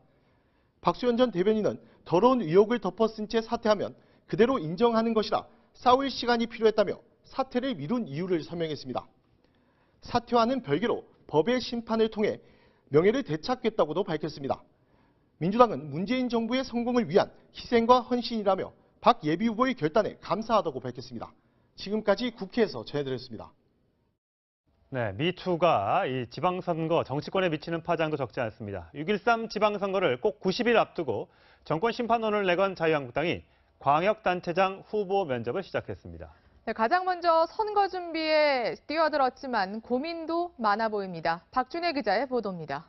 박수현 전 대변인은 더러운 의혹을 덮어쓴 채 사퇴하면 그대로 인정하는 것이라 싸울 시간이 필요했다며 사퇴를 미룬 이유를 설명했습니다. 사퇴와는 별개로 법의 심판을 통해 명예를 되찾겠다고도 밝혔습니다. 민주당은 문재인 정부의 성공을 위한 희생과 헌신이라며 박 예비후보의 결단에 감사하다고 밝혔습니다. 지금까지 국회에서 전해드렸습니다. 네, 미투가 이 지방선거 정치권에 미치는 파장도 적지 않습니다. 6.13 지방선거를 꼭 90일 앞두고 정권 심판론을 내건 자유한국당이 광역단체장 후보 면접을 시작했습니다. 네, 가장 먼저 선거 준비에 뛰어들었지만 고민도 많아 보입니다. 박준혜 기자의 보도입니다.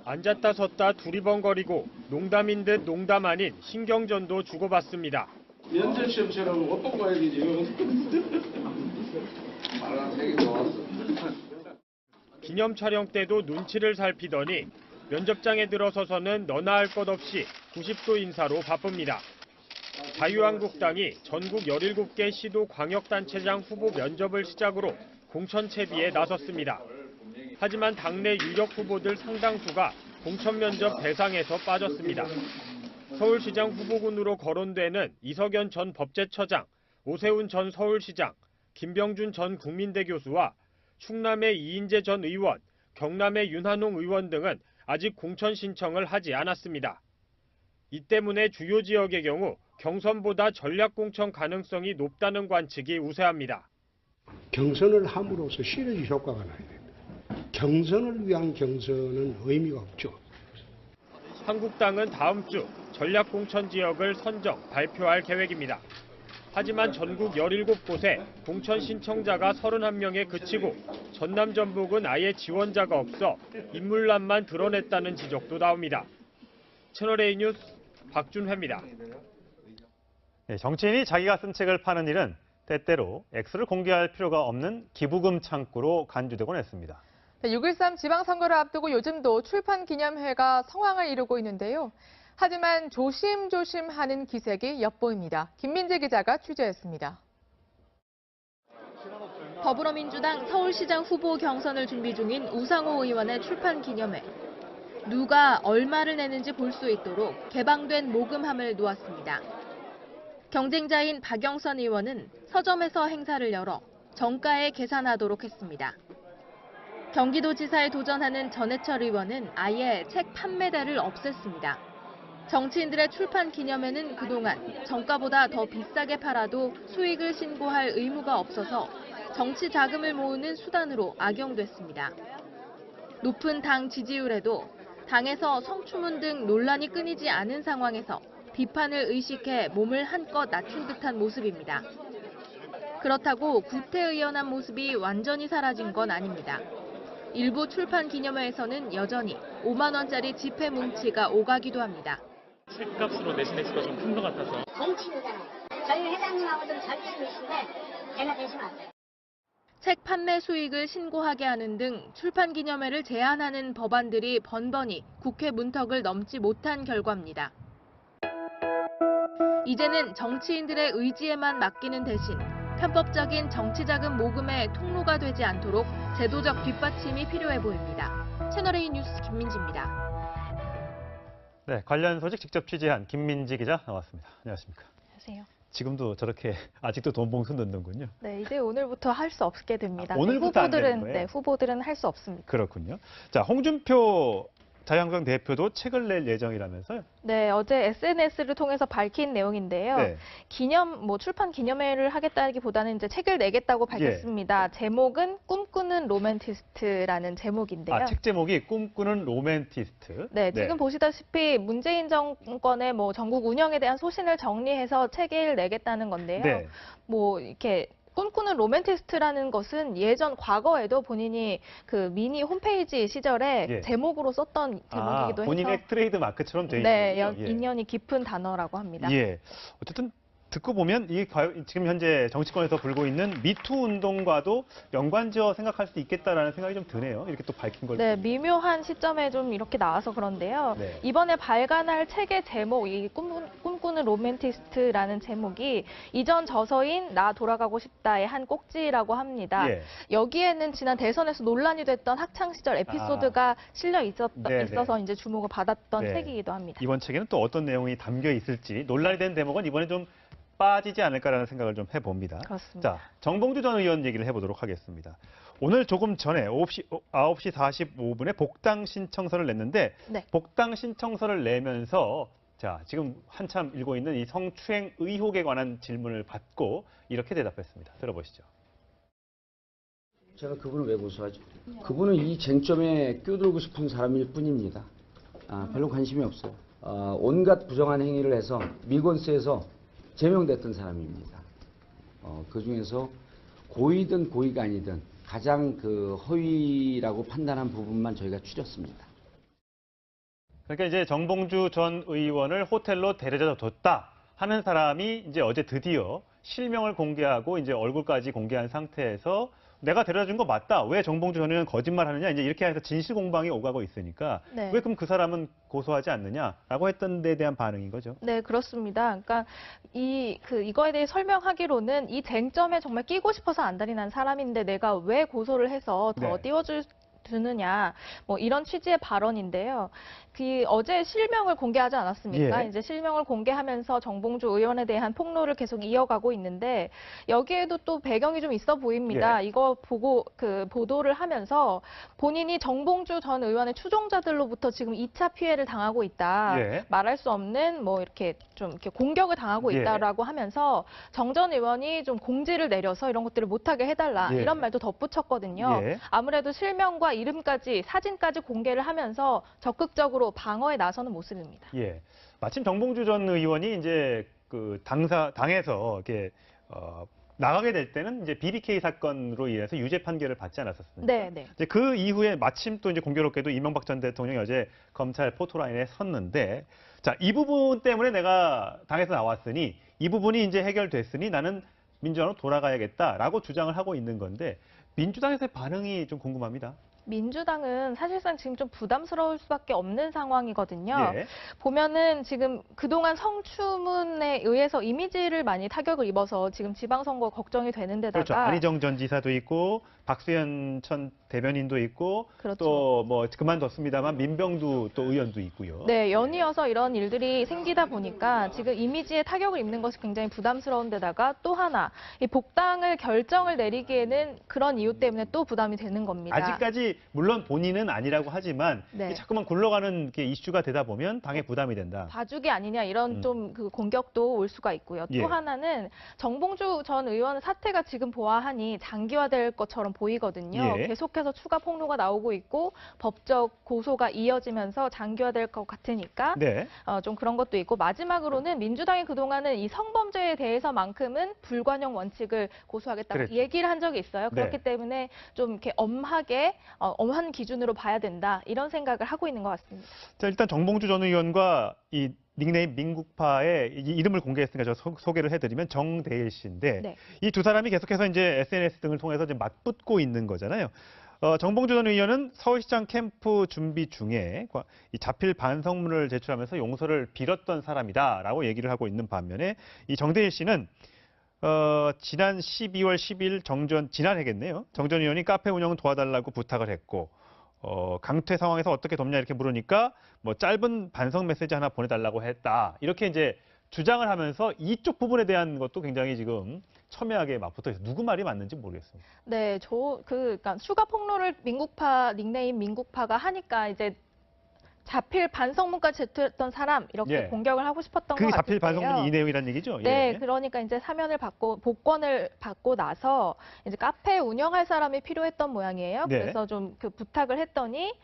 앉았다 섰다 두리번거리고 농담인 듯 농담 아닌 신경전도 주고받습니다. 면접 시험처럼 어떤 거 해야 되지? 말하는 좋았어. 기념 촬영 때도 눈치를 살피더니 면접장에 들어서서는 너나 할 것 없이 90도 인사로 바쁩니다. 자유한국당이 전국 17개 시도 광역단체장 후보 면접을 시작으로 공천 채비에 나섰습니다. 하지만 당내 유력 후보들 상당수가 공천 면접 대상에서 빠졌습니다. 서울시장 후보군으로 거론되는 이석연 전 법제처장, 오세훈 전 서울시장, 김병준 전 국민대 교수와 충남의 이인재 전 의원, 경남의 윤한홍 의원 등은 아직 공천 신청을 하지 않았습니다. 이 때문에 주요 지역의 경우 경선보다 전략 공천 가능성이 높다는 관측이 우세합니다. 경선을 함으로써 시너지 효과가 나야 됩니다. 경선을 위한 경선은 의미가 없죠. 한국당은 다음 주 전략 공천 지역을 선정, 발표할 계획입니다. 하지만 전국 17곳에 공천 신청자가 31명에 그치고 전남 전북은 아예 지원자가 없어 인물란만 드러냈다는 지적도 나옵니다. 채널A 뉴스 박준회입니다. 네, 정치인이 자기가 쓴 책을 파는 일은 때때로 액수를 공개할 필요가 없는 기부금 창구로 간주되곤 했습니다. 6.13 지방선거를 앞두고 요즘도 출판 기념회가 성황을 이루고 있는데요. 하지만 조심조심하는 기색이 엿보입니다. 김민재 기자가 취재했습니다. 더불어민주당 서울시장 후보 경선을 준비 중인 우상호 의원의 출판 기념회. 누가 얼마를 내는지 볼 수 있도록 개방된 모금함을 놓았습니다. 경쟁자인 박영선 의원은 서점에서 행사를 열어 정가에 계산하도록 했습니다. 경기도지사에 도전하는 전해철 의원은 아예 책 판매대를 없앴습니다. 정치인들의 출판 기념회는 그동안 정가보다 더 비싸게 팔아도 수익을 신고할 의무가 없어서 정치 자금을 모으는 수단으로 악용됐습니다. 높은 당 지지율에도 당에서 성추문 등 논란이 끊이지 않은 상황에서 비판을 의식해 몸을 한껏 낮춘 듯한 모습입니다. 그렇다고 구태의연한 모습이 완전히 사라진 건 아닙니다. 일부 출판 기념회에서는 여전히 5만 원짜리 지폐 뭉치가 오가기도 합니다. 책값으로 내신 액수가 좀 큰 것 같아서. 정치인이잖아요. 저희 회장님하고 좀 절친이신데 제가 대신 왔어요. 책 판매 수익을 신고하게 하는 등 출판 기념회를 제한하는 법안들이 번번이 국회 문턱을 넘지 못한 결과입니다. 이제는 정치인들의 의지에만 맡기는 대신 편법적인 정치자금 모금의 통로가 되지 않도록 제도적 뒷받침이 필요해 보입니다. 채널A 뉴스 김민지입니다. 네, 관련 소식 직접 취재한 김민지 기자 나왔습니다. 안녕하십니까? 안녕하세요. 지금도 저렇게 아직도 돈 봉투 넣는군요. 네, 이제 오늘부터 할 수 없게 됩니다. 오늘부터 안 되는 거예요? 네, 후보들은 할 수 없습니다. 그렇군요. 자, 홍준표 자유한국당 대표도 책을 낼 예정이라면서요? 네, 어제 SNS를 통해서 밝힌 내용인데요. 네. 출판 기념회를 하겠다기보다는 이제 책을 내겠다고 밝혔습니다. 제목은 꿈꾸는 로맨티스트라는 제목인데요. 아, 책 제목이 꿈꾸는 로맨티스트. 네, 지금 보시다시피 문재인 정권의 전국 운영에 대한 소신을 정리해서 책을 내겠다는 건데요. 네. 이렇게 꿈꾸는 로맨티스트라는 것은 예전 과거에도 본인이 그 미니 홈페이지 시절에 제목으로 썼던 제목이기도 해서 본인의 트레이드 마크처럼 돼 있는 거죠? 네, 인연이 깊은 단어라고 합니다. 예. 어쨌든 듣고 보면 지금 현재 정치권에서 불고 있는 미투 운동과도 연관지어 생각할 수 있겠다라는 생각이 좀 드네요. 이렇게 또 밝힌 걸. 네, 미묘한 시점에 좀 이렇게 나와서 그런데요. 네. 이번에 발간할 책의 제목, 이 꿈꾸는 로맨티스트라는 제목이 이전 저서인 나 돌아가고 싶다의 한 꼭지라고 합니다. 예. 여기에는 지난 대선에서 논란이 됐던 학창 시절 에피소드가 실려 있어서 이제 주목을 받았던 책이기도 합니다. 이번 책에는 또 어떤 내용이 담겨 있을지 논란이 된 대목은 이번에 좀 빠지지 않을까라는 생각을 좀 해봅니다. 그렇습니다. 자, 정봉주 전 의원 얘기를 해보도록 하겠습니다. 오늘 조금 전에 9시 45분에 복당 신청서를 냈는데 복당 신청서를 내면서 자, 지금 한참 일고 있는 이 성추행 의혹에 관한 질문을 받고 이렇게 대답했습니다. 들어보시죠. 제가 그분을 왜 고소하죠? 그분은 이 쟁점에 끼어들고 싶은 사람일 뿐입니다. 별로 관심이 없어요. 온갖 부정한 행위를 해서 밀건스에서 제명됐던 사람입니다. 그중에서 고의든 고의가 아니든 가장 허위라고 판단한 부분만 저희가 추렸습니다. 그러니까 이제 정봉주 전 의원을 호텔로 데려다 뒀다 하는 사람이 이제 어제 드디어 실명을 공개하고 이제 얼굴까지 공개한 상태에서 내가 데려다 준 거 맞다. 왜 정봉주 전 의원 거짓말하느냐. 이제 이렇게 해서 진실 공방이 오가고 있으니까 네. 왜 그럼 그 사람은 고소하지 않느냐라고 했던 데 대한 반응인 거죠. 네, 그렇습니다. 그러니까 이거에 대해 설명하기로는 이 쟁점에 정말 끼고 싶어서 안달이 난 사람인데 내가 왜 고소를 해서 더 네. 띄워주느냐, 뭐 이런 취지의 발언인데요. 어제 실명을 공개하지 않았습니까? 예. 이제 실명을 공개하면서 정봉주 의원에 대한 폭로를 계속 이어가고 있는데 여기에도 또 배경이 좀 있어 보입니다. 예. 이거 보고 보도를 하면서 본인이 정봉주 전 의원의 추종자들로부터 지금 2차 피해를 당하고 있다. 예. 말할 수 없는 뭐 이렇게 좀 이렇게 공격을 당하고 예. 있다라고 하면서 정 전 의원이 좀 공지를 내려서 이런 것들을 못하게 해달라 예. 이런 말도 덧붙였거든요. 예. 아무래도 실명과 이름까지 사진까지 공개를 하면서 적극적으로 방어에 나서는 모습입니다. 예. 마침 정봉주 전 의원이 이제 그 당에서 이렇게 나가게 될 때는 이제 BBK 사건으로 인해서 유죄 판결을 받지 않았었습니까? 네, 네. 이제 그 이후에 마침 또 이제 공교롭게도 이명박 전 대통령이 어제 검찰 포토라인에 섰는데, 자, 이 부분 때문에 내가 당에서 나왔으니 이 부분이 이제 해결됐으니 나는 민주당으로 돌아가야겠다라고 주장을 하고 있는 건데 민주당에서의 반응이 좀 궁금합니다. 민주당은 사실상 지금 좀 부담스러울 수밖에 없는 상황이거든요. 예. 보면은 지금 그동안 성추문에 의해서 이미지를 많이 타격을 입어서 지금 지방선거 걱정이 되는 데다가 그렇죠. 안희정 전 지사도 있고 박수현 전 대변인도 있고 그렇죠. 또 뭐 그만뒀습니다만 민병두 또 의원도 있고요. 네, 연이어서 이런 일들이 생기다 보니까 지금 이미지에 타격을 입는 것이 굉장히 부담스러운 데다가 또 하나 이 복당을 결정을 내리기에는 그런 이유 때문에 또 부담이 되는 겁니다. 아직까지 물론 본인은 아니라고 하지만 네. 자꾸만 굴러가는 게 이슈가 되다 보면 당에 부담이 된다. 봐주기 아니냐 이런 좀 그 공격도 올 수가 있고요. 예. 또 하나는 정봉주 전 의원 사태가 지금 보아하니 장기화될 것처럼 보이거든요. 예. 계속해서 추가 폭로가 나오고 있고 법적 고소가 이어지면서 장기화될 것 같으니까 네. 좀 그런 것도 있고 마지막으로는 민주당이 그동안은 이 성범죄에 대해서만큼은 불관용 원칙을 고수하겠다고 그랬죠. 얘기를 한 적이 있어요. 네. 그렇기 때문에 좀 이렇게 엄하게 엄한 기준으로 봐야 된다 이런 생각을 하고 있는 것 같습니다. 자, 일단 정봉주 전 의원과 이 닉네임 민국파의 이 이름을 공개했으니까 저 소개를 해드리면 정대일 씨인데 네. 이 두 사람이 계속해서 이제 SNS 등을 통해서 이제 맞붙고 있는 거잖아요. 정봉주 전 의원은 서울시장 캠프 준비 중에 이 자필 반성문을 제출하면서 용서를 빌었던 사람이다라고 얘기를 하고 있는 반면에 이 정대일 씨는 지난 12월 10일 지난해겠네요. 정 전 의원이 카페 운영을 도와달라고 부탁을 했고 강퇴 상황에서 어떻게 돕냐 이렇게 물으니까 뭐 짧은 반성 메시지 하나 보내달라고 했다. 이렇게 이제 주장을 하면서 이쪽 부분에 대한 것도 굉장히 지금 첨예하게 맞붙어 있어요. 누구 말이 맞는지 모르겠습니다. 네, 그러니까 추가 폭로를 닉네임 민국파가 하니까 이제 자필 반성문까지 제출했던 사람 이렇게 예. 공격을 하고 싶었던 것 그게 같은데요. 자필 반성문이 이 내용이라는 얘기죠? 네, 예. 그러니까 이제 사면을 받고 복권을 받고 나서 이제 카페 운영할 사람이 필요했던 모양이에요. 네. 그래서 좀 그 부탁을 했더니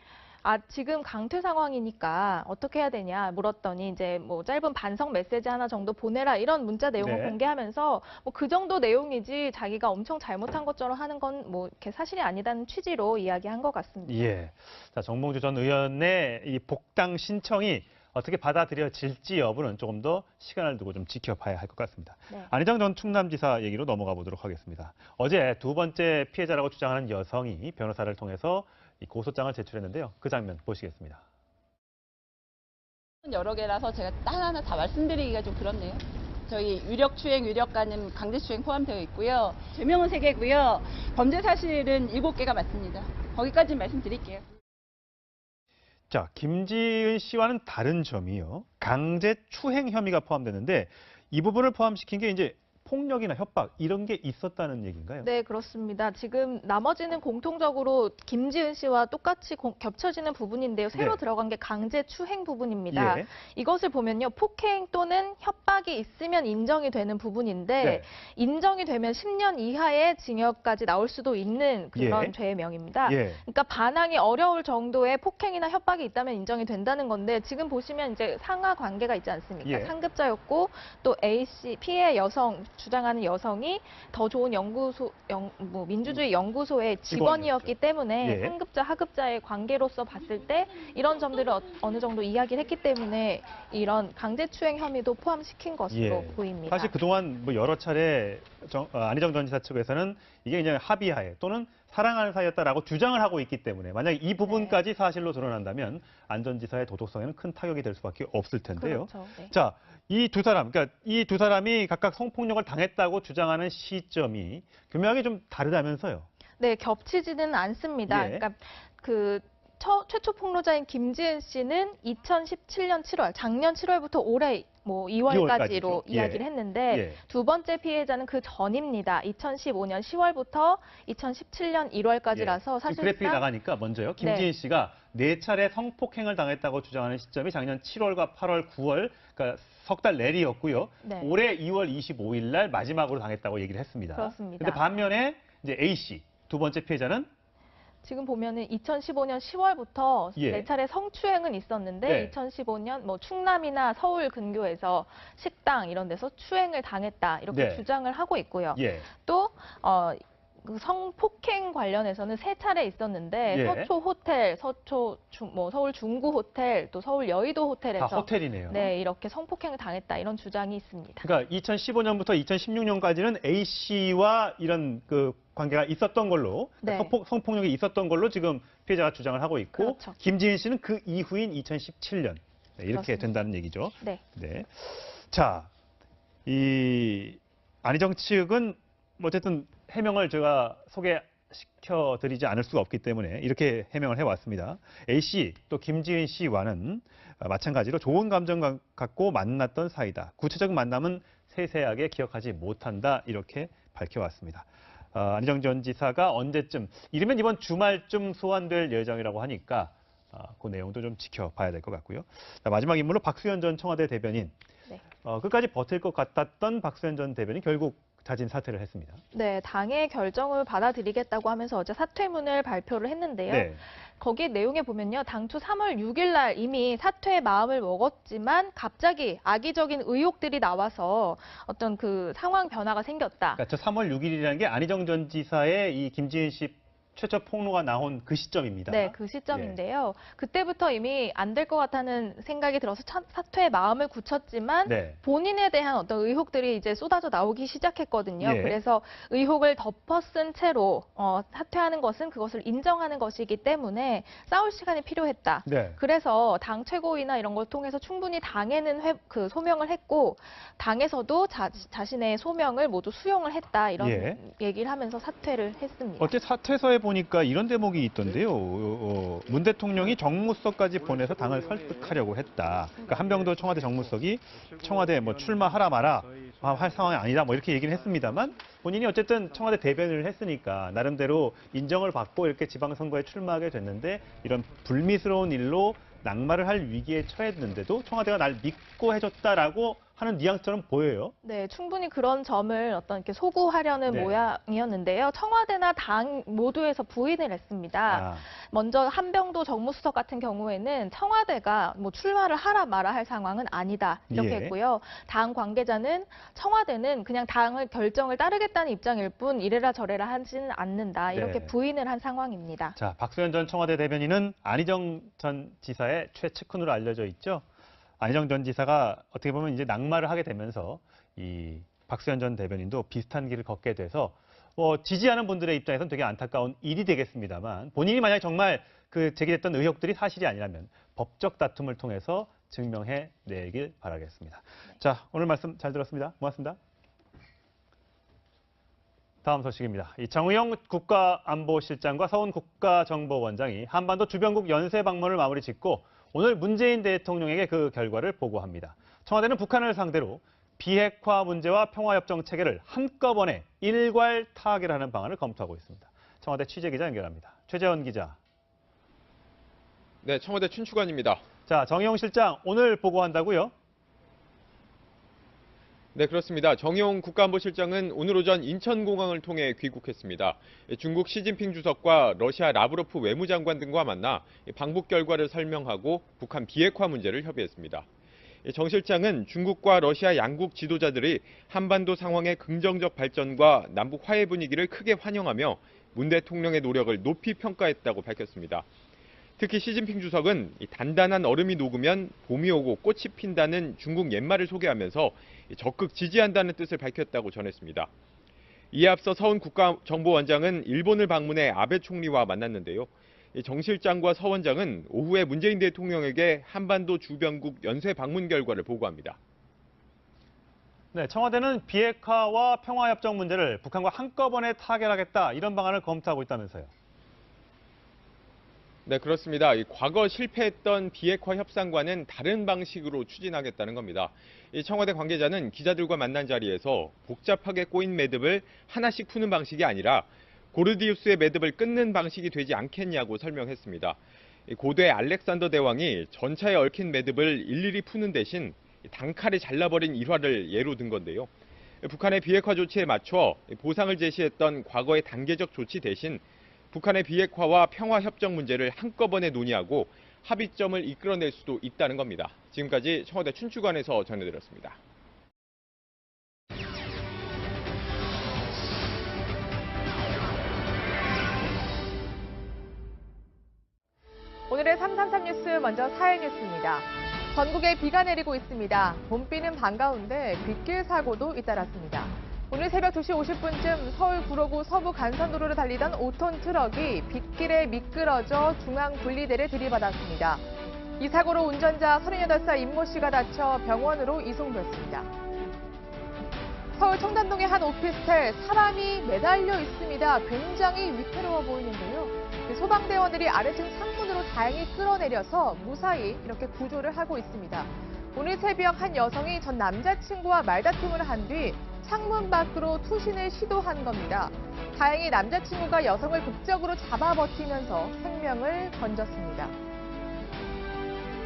지금 강퇴 상황이니까 어떻게 해야 되냐 물었더니 이제 뭐 짧은 반성 메시지 하나 정도 보내라 이런 문자 내용을 네. 공개하면서 뭐 그 정도 내용이지 자기가 엄청 잘못한 것처럼 하는 건 뭐 이렇게 사실이 아니다는 취지로 이야기한 것 같습니다. 예. 자, 정봉주 전 의원의 이 복당 신청이 어떻게 받아들여질지 여부는 조금 더 시간을 두고 좀 지켜봐야 할 것 같습니다. 네. 안희정 전 충남지사 얘기로 넘어가 보도록 하겠습니다. 어제 두 번째 피해자라고 주장하는 여성이 변호사를 통해서 이 고소장을 제출했는데요. 그 장면 보시겠습니다. 여러 개라서 제가 하나하나 다 말씀드리기가 좀 그렇네요. 저희 유력추행, 유력가는 강제추행 포함되어 있고요. 죄명은 3개고요. 범죄 사실은 7개가 맞습니다. 거기까지 말씀드릴게요. 자, 김지은 씨와는 다른 점이요. 강제추행 혐의가 포함되는데 이 부분을 포함시킨 게 이제 폭력이나 협박 이런 게 있었다는 얘기인가요? 네, 그렇습니다. 지금 나머지는 공통적으로 김지은 씨와 똑같이 겹쳐지는 부분인데요. 새로 네. 들어간 게 강제추행 부분입니다. 예. 이것을 보면요. 폭행 또는 협박이 있으면 인정이 되는 부분인데 네. 인정이 되면 10년 이하의 징역까지 나올 수도 있는 그런 예. 죄명입니다. 예. 그러니까 반항이 어려울 정도의 폭행이나 협박이 있다면 인정이 된다는 건데 지금 보시면 이제 상하 관계가 있지 않습니까? 예. 상급자였고 또 A씨 피해 여성 주장하는 여성이 더 좋은 민주주의 연구소의 직원이었기 때문에 예. 상급자 하급자의 관계로서 봤을 때 이런 점들을 어느 정도 이야기를 했기 때문에 이런 강제추행 혐의도 포함시킨 것으로 보입니다. 사실 그동안 뭐 여러 차례 안희정 전 지사 측에서는 이게 그냥 합의하에 또는 사랑하는 사이였다라고 주장을 하고 있기 때문에 만약에 이 부분까지 사실로 드러난다면 안 전 지사의 도덕성에는 큰 타격이 될 수밖에 없을 텐데요. 그렇죠. 네. 자, 이 두 사람이 각각 성폭력을 당했다고 주장하는 시점이 교묘하게 좀 다르다면서요. 네, 겹치지는 않습니다. 예. 그러니까 최초 폭로자인 김지은 씨는 2017년 7월, 작년 7월부터 올해 2월까지로 이야기를 했는데 두 번째 피해자는 그 전입니다. 2015년 10월부터 2017년 1월까지라서 사실상 그래픽이 나가니까 먼저요. 김지은 씨가 4차례 성폭행을 당했다고 주장하는 시점이 작년 7월과 8월, 9월, 그러니까 석 달 내리였고요. 네. 올해 2월 25일 날 마지막으로 당했다고 얘기를 했습니다. 그렇습니다. 근데 반면에 이제 A 씨, 두 번째 피해자는 지금 보면은 2015년 10월부터 4차례 성추행은 있었는데 2015년 충남이나 서울 근교에서 식당 이런 데서 추행을 당했다 이렇게 주장을 하고 있고요. 또 그 성폭행 관련해서는 3차례 있었는데 서초 호텔, 서울 중구 호텔, 또 서울 여의도 호텔에서 다 호텔이네요. 네, 이렇게 성폭행을 당했다 이런 주장이 있습니다. 그러니까 2015년부터 2016년까지는 A 씨와 이런 그 관계가 있었던 걸로 성폭력이 있었던 걸로 지금 피해자가 주장을 하고 있고 김지은 씨는 그 이후인 2017년 이렇게 그렇습니다. 된다는 얘기죠. 네. 자, 이 안희정 측은 어쨌든 해명을 제가 소개시켜드리지 않을 수가 없기 때문에 이렇게 해명을 해왔습니다. A 씨 또 김지은 씨와는 마찬가지로 좋은 감정 갖고 만났던 사이다. 구체적인 만남은 세세하게 기억하지 못한다. 이렇게 밝혀왔습니다. 안희정 전 지사가 언제쯤, 이르면 이번 주말쯤 소환될 예정이라고 하니까 그 내용도 좀 지켜봐야 될 것 같고요. 자, 마지막 인물로 박수현 전 청와대 대변인. 끝까지 버틸 것 같았던 박수현 전 대변인 결국 자진 사퇴를 했습니다. 네, 당의 결정을 받아들이겠다고 하면서 어제 사퇴문을 발표를 했는데요. 거기 내용에 보면요. 당초 3월 6일 날 이미 사퇴의 마음을 먹었지만 갑자기 악의적인 의혹들이 나와서 어떤 그 상황 변화가 생겼다. 그러니까 저 3월 6일이라는 게 안희정 전 지사의 이 김지은 씨 최초 폭로가 나온 그 시점입니다. 네, 그 시점인데요. 그때부터 이미 안 될 것 같다는 생각이 들어서 사퇴의 마음을 굳혔지만 본인에 대한 어떤 의혹들이 이제 쏟아져 나오기 시작했거든요. 그래서 의혹을 덮어쓴 채로 사퇴하는 것은 그것을 인정하는 것이기 때문에 싸울 시간이 필요했다. 그래서 당 최고위나 이런 걸 통해서 충분히 당에는 소명을 했고 당에서도 자신의 소명을 모두 수용을 했다. 이런 얘기를 하면서 사퇴를 했습니다. 어제 사퇴서에 보니까 이런 대목이 있던데요. 문 대통령이 정무석까지 보내서 당을 설득하려고 했다. 그러니까 한병도 청와대 정무석이 청와대 출마하라 마라 할 상황이 아니다 이렇게 얘기를 했습니다만 본인이 어쨌든 청와대 대변인을 했으니까 나름대로 인정을 받고 이렇게 지방선거에 출마하게 됐는데 이런 불미스러운 일로 낙마를 할 위기에 처했는데도 청와대가 날 믿고 해줬다라고 하는 뉘앙스처럼 보여요. 네, 충분히 그런 점을 이렇게 소구하려는 모양이었는데요. 청와대나 당 모두에서 부인을 했습니다. 먼저 한병도 정무수석 같은 경우에는 청와대가 출마를 하라 마라 할 상황은 아니다 이렇게 했고요. 당 관계자는 청와대는 그냥 당의 결정을 따르겠다는 입장일 뿐 이래라 저래라 하지는 않는다 이렇게 부인을 한 상황입니다. 자, 박수현 전 청와대 대변인은 안희정 전 지사의 최측근으로 알려져 있죠. 안희정 전 지사가 어떻게 보면 이제 낙마를 하게 되면서 이 박수현 전 대변인도 비슷한 길을 걷게 돼서 지지하는 분들의 입장에서는 되게 안타까운 일이 되겠습니다만 본인이 만약 정말 그 제기됐던 의혹들이 사실이 아니라면 법적 다툼을 통해서 증명해 내길 바라겠습니다. 자, 오늘 말씀 잘 들었습니다. 고맙습니다. 다음 소식입니다. 이 정의용 국가안보실장과 서훈 국가정보원장이 한반도 주변국 연쇄 방문을 마무리 짓고 오늘 문재인 대통령에게 그 결과를 보고합니다. 청와대는 북한을 상대로 비핵화 문제와 평화협정 체계를 한꺼번에 일괄 타결하는 방안을 검토하고 있습니다. 청와대 취재기자 연결합니다. 최재원 기자. 네, 청와대 춘추관입니다. 자, 정의용 실장 오늘 보고한다고요? 네, 그렇습니다. 정의용 국가안보실장은 오늘 오전 인천공항을 통해 귀국했습니다. 중국 시진핑 주석과 러시아 라브로프 외무장관 등과 만나 방북 결과를 설명하고 북한 비핵화 문제를 협의했습니다. 정 실장은 중국과 러시아 양국 지도자들이 한반도 상황의 긍정적 발전과 남북 화해 분위기를 크게 환영하며 문 대통령의 노력을 높이 평가했다고 밝혔습니다. 특히 시진핑 주석은 단단한 얼음이 녹으면 봄이 오고 꽃이 핀다는 중국 옛말을 소개하면서 적극 지지한다는 뜻을 밝혔다고 전했습니다. 이에 앞서 서훈 국가정보원장은 일본을 방문해 아베 총리와 만났는데요. 정 실장과 서 원장은 오후에 문재인 대통령에게 한반도 주변국 연쇄 방문 결과를 보고합니다. 네, 청와대는 비핵화와 평화협정 문제를 북한과 한꺼번에 타결하겠다 이런 방안을 검토하고 있다면서요. 네, 그렇습니다. 과거 실패했던 비핵화 협상과는 다른 방식으로 추진하겠다는 겁니다. 청와대 관계자는 기자들과 만난 자리에서 복잡하게 꼬인 매듭을 하나씩 푸는 방식이 아니라 고르디우스의 매듭을 끊는 방식이 되지 않겠냐고 설명했습니다. 고대 알렉산더 대왕이 전차에 얽힌 매듭을 일일이 푸는 대신 단칼에 잘라버린 일화를 예로 든 건데요. 북한의 비핵화 조치에 맞춰 보상을 제시했던 과거의 단계적 조치 대신 북한의 비핵화와 평화협정 문제를 한꺼번에 논의하고 합의점을 이끌어낼 수도 있다는 겁니다. 지금까지 청와대 춘추관에서 전해드렸습니다. 오늘의 333 뉴스 먼저 사회 뉴스입니다. 전국에 비가 내리고 있습니다. 봄비는 반가운데 빗길 사고도 잇따랐습니다. 오늘 새벽 2시 50분쯤 서울 구로구 서부 간선도로를 달리던 5톤 트럭이 빗길에 미끄러져 중앙 분리대를 들이받았습니다. 이 사고로 운전자 38살 임모 씨가 다쳐 병원으로 이송됐습니다. 서울 청담동의 한 오피스텔, 사람이 매달려 있습니다. 굉장히 위태로워 보이는데요. 소방대원들이 아래층 창문으로 다행히 끌어내려서 무사히 이렇게 구조를 하고 있습니다. 오늘 새벽 한 여성이 전 남자친구와 말다툼을 한 뒤 창문 밖으로 투신을 시도한 겁니다. 다행히 남자친구가 여성을 극적으로 잡아 버티면서 생명을 건졌습니다.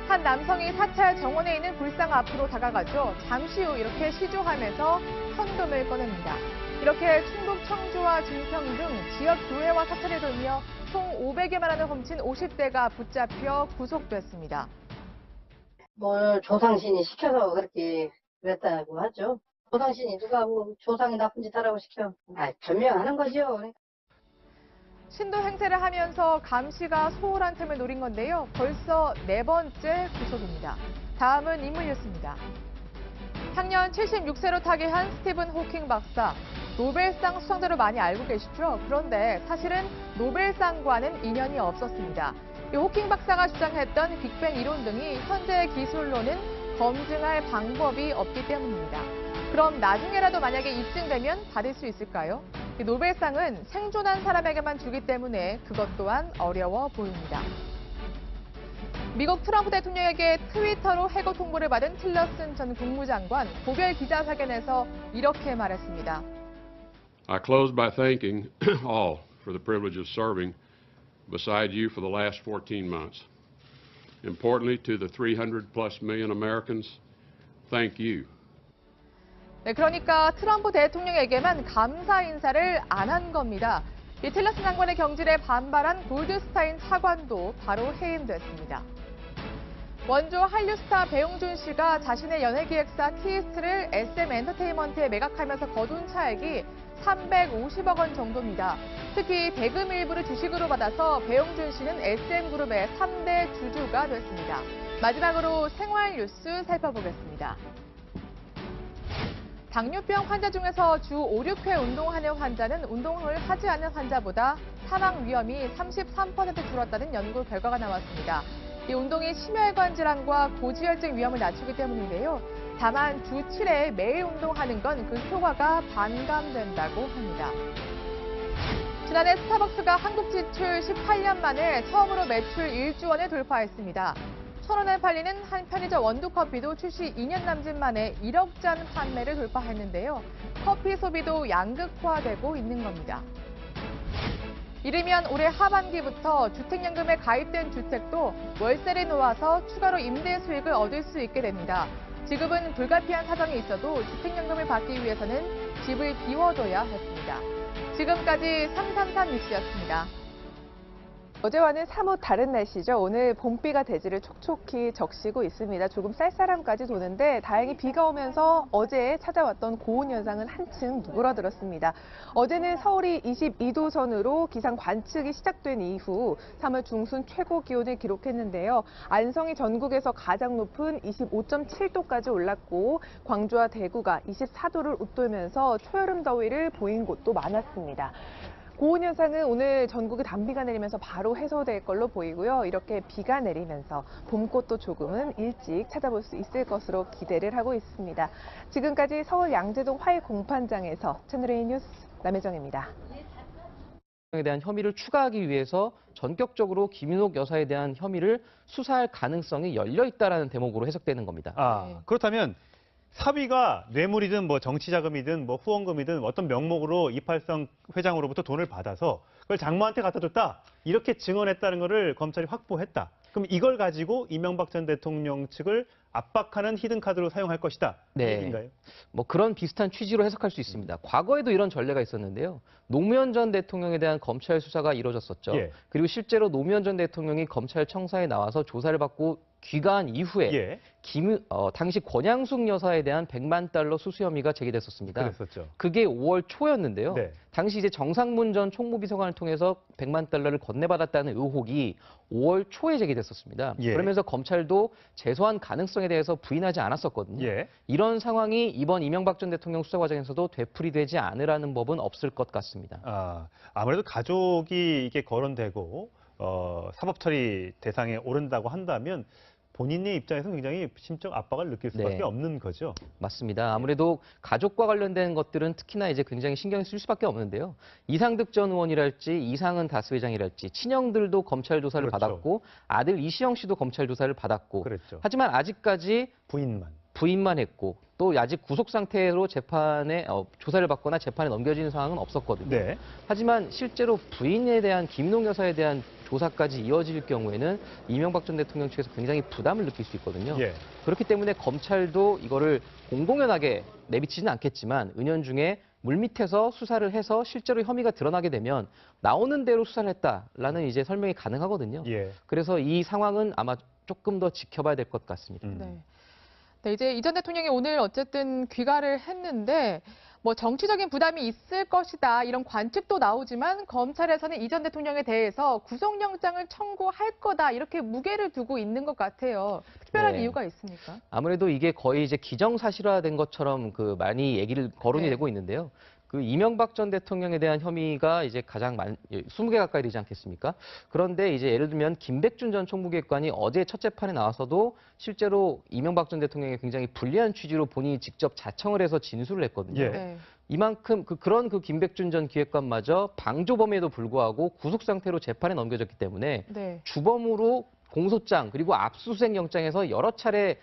한 남성이 사찰 정원에 있는 불상 앞으로 다가가죠. 잠시 후 이렇게 시조하면서 현금을 꺼냅니다. 이렇게 충북 청주와 증평 등 지역 교회와 사찰을 돌며 총 500여만 원을 훔친 50대가 붙잡혀 구속됐습니다. 뭘 조상신이 시켜서 그렇게 그랬다고 하죠. 조상신이 누가 뭐 조상이 나쁜 짓 하라고 시켜. 변명하는 거죠. 신도 행세를 하면서 감시가 소홀한 틈을 노린 건데요. 벌써 4번째 구속입니다. 다음은 인물 뉴스입니다. 향년 76세로 타계한 스티븐 호킹 박사. 노벨상 수상자로 많이 알고 계시죠? 그런데 사실은 노벨상과는 인연이 없었습니다. 이 호킹 박사가 주장했던 빅뱅 이론 등이 현재의 기술로는 검증할 방법이 없기 때문입니다. 그럼 나중에라도 만약에 입증되면 받을 수 있을까요? 이 노벨상은 생존한 사람에게만 주기 때문에 그것 또한 어려워 보입니다. 미국 트럼프 대통령에게 트위터로 해고 통보를 받은 틸러슨 전 국무장관 고별 기자회견에서 이렇게 말했습니다. I close by thanking all for the privilege of serving beside you for the last 14 months. Importantly, to the 300+ million Americans, thank you. 네, 그러니까 트럼프 대통령에게만 감사 인사를 안 한 겁니다. 이 틸러슨 장관의 경질에 반발한 골드스타인 차관도 바로 해임됐습니다. 원조 한류 스타 배용준 씨가 자신의 연예기획사 키스트를 SM 엔터테인먼트에 매각하면서 거둔 차액이 350억 원 정도입니다. 특히 대금 일부를 주식으로 받아서 배용준 씨는 SM그룹의 3대 주주가 됐습니다. 마지막으로 생활 뉴스 살펴보겠습니다. 당뇨병 환자 중에서 주 5, 6회 운동하는 환자는 운동을 하지 않는 환자보다 사망 위험이 33% 줄었다는 연구 결과가 나왔습니다. 이 운동이 심혈관 질환과 고지혈증 위험을 낮추기 때문인데요. 다만 주 7회 매일 운동하는 건 그 효과가 반감된다고 합니다. 지난해 스타벅스가 한국 진출 18년 만에 처음으로 매출 1조 원을 돌파했습니다. 1,000원에 팔리는 한 편의점 원두커피도 출시 2년 남짓 만에 1억 잔 판매를 돌파했는데요. 커피 소비도 양극화되고 있는 겁니다. 이르면 올해 하반기부터 주택연금에 가입된 주택도 월세를 놓아서 추가로 임대 수익을 얻을 수 있게 됩니다. 지금은 불가피한 사정이 있어도 주택연금을 받기 위해서는 집을 비워둬야 했습니다. 지금까지 333 뉴스였습니다. 어제와는 사뭇 다른 날씨죠. 오늘 봄비가 대지를 촉촉히 적시고 있습니다. 조금 쌀쌀함까지 도는데 다행히 비가 오면서 어제 찾아왔던 고온 현상은 한층 누그러들었습니다. 어제는 서울이 22도 전후로 기상 관측이 시작된 이후 3월 중순 최고 기온을 기록했는데요. 안성이 전국에서 가장 높은 25.7도까지 올랐고 광주와 대구가 24도를 웃돌면서 초여름 더위를 보인 곳도 많았습니다. 고온 현상은 오늘 전국에 단비가 내리면서 바로 해소될 걸로 보이고요. 이렇게 비가 내리면서 봄꽃도 조금은 일찍 찾아볼 수 있을 것으로 기대를 하고 있습니다. 지금까지 서울 양재동 화훼 공판장에서 채널A 뉴스 남혜정입니다. 에 대한 혐의를 추가하기 위해서 전격적으로 김윤옥 여사에 대한 혐의를 수사할 가능성이 열려 있다라는 대목으로 해석되는 겁니다. 그렇다면 사위가 뇌물이든 뭐 정치자금이든 뭐 후원금이든 어떤 명목으로 이팔성 회장으로부터 돈을 받아서 그걸 장모한테 갖다 줬다. 이렇게 증언했다는 것을 검찰이 확보했다. 그럼 이걸 가지고 이명박 전 대통령 측을 압박하는 히든카드로 사용할 것이다. 네. 얘기인가요? 뭐 그런 비슷한 취지로 해석할 수 있습니다. 과거에도 이런 전례가 있었는데요. 노무현 전 대통령에 대한 검찰 수사가 이루어졌었죠. 예. 그리고 실제로 노무현 전 대통령이 검찰 청사에 나와서 조사를 받고 귀가한 이후에 당시 권양숙 여사에 대한 100만 달러 수수 혐의가 제기됐었습니다. 그랬었죠. 그게 5월 초였는데요. 네. 당시 이제 정상문 전 총무비서관을 통해서 100만 달러를 건네받았다는 의혹이 5월 초에 제기됐었습니다. 예. 그러면서 검찰도 제소한 가능성에 대해서 부인하지 않았었거든요. 예. 이런 상황이 이번 이명박 전 대통령 수사 과정에서도 되풀이되지 않으라는 법은 없을 것 같습니다. 아무래도 가족이 이게 거론되고 사법 처리 대상에 오른다고 한다면 본인의 입장에서는 굉장히 심적 압박을 느낄 수밖에 없는 거죠. 맞습니다. 아무래도 가족과 관련된 것들은 특히나 이제 굉장히 신경을 쓸 수밖에 없는데요. 이상득 전 의원이랄지 이상은 다스 회장이랄지 친형들도 검찰 조사를 받았고 아들 이시영 씨도 검찰 조사를 받았고 하지만 아직까지 부인만 했고 또 아직 구속 상태로 재판에 조사를 받거나 재판에 넘겨지는 상황은 없었거든요. 네. 하지만 실제로 부인에 대한 김윤옥 여사에 대한 조사까지 이어질 경우에는 이명박 전 대통령 측에서 굉장히 부담을 느낄 수 있거든요. 그렇기 때문에 검찰도 이거를 공공연하게 내비치지는 않겠지만 은연중에 물밑에서 수사를 해서 실제로 혐의가 드러나게 되면 나오는 대로 수사를 했다라는 이제 설명이 가능하거든요. 그래서 이 상황은 아마 조금 더 지켜봐야 될 것 같습니다. 네, 이제 이 전 대통령이 오늘 어쨌든 귀가를 했는데 뭐 정치적인 부담이 있을 것이다 이런 관측도 나오지만 검찰에서는 이 전 대통령에 대해서 구속영장을 청구할 거다 이렇게 무게를 두고 있는 것 같아요. 특별한 이유가 있습니까? 아무래도 이게 거의 이제 기정사실화된 것처럼 많이 얘기를 거론이 되고 있는데요. 그 이명박 전 대통령에 대한 혐의가 이제 가장 20개 가까이 되지 않겠습니까? 그런데 이제 예를 들면 김백준 전 총무기획관이 어제 첫 재판에 나와서도 실제로 이명박 전 대통령에 굉장히 불리한 취지로 본인이 직접 자청을 해서 진술을 했거든요. 이만큼 그런 김백준 전 기획관마저 방조범에도 불구하고 구속 상태로 재판에 넘겨졌기 때문에 주범으로 공소장 그리고 압수수색 영장에서 여러 차례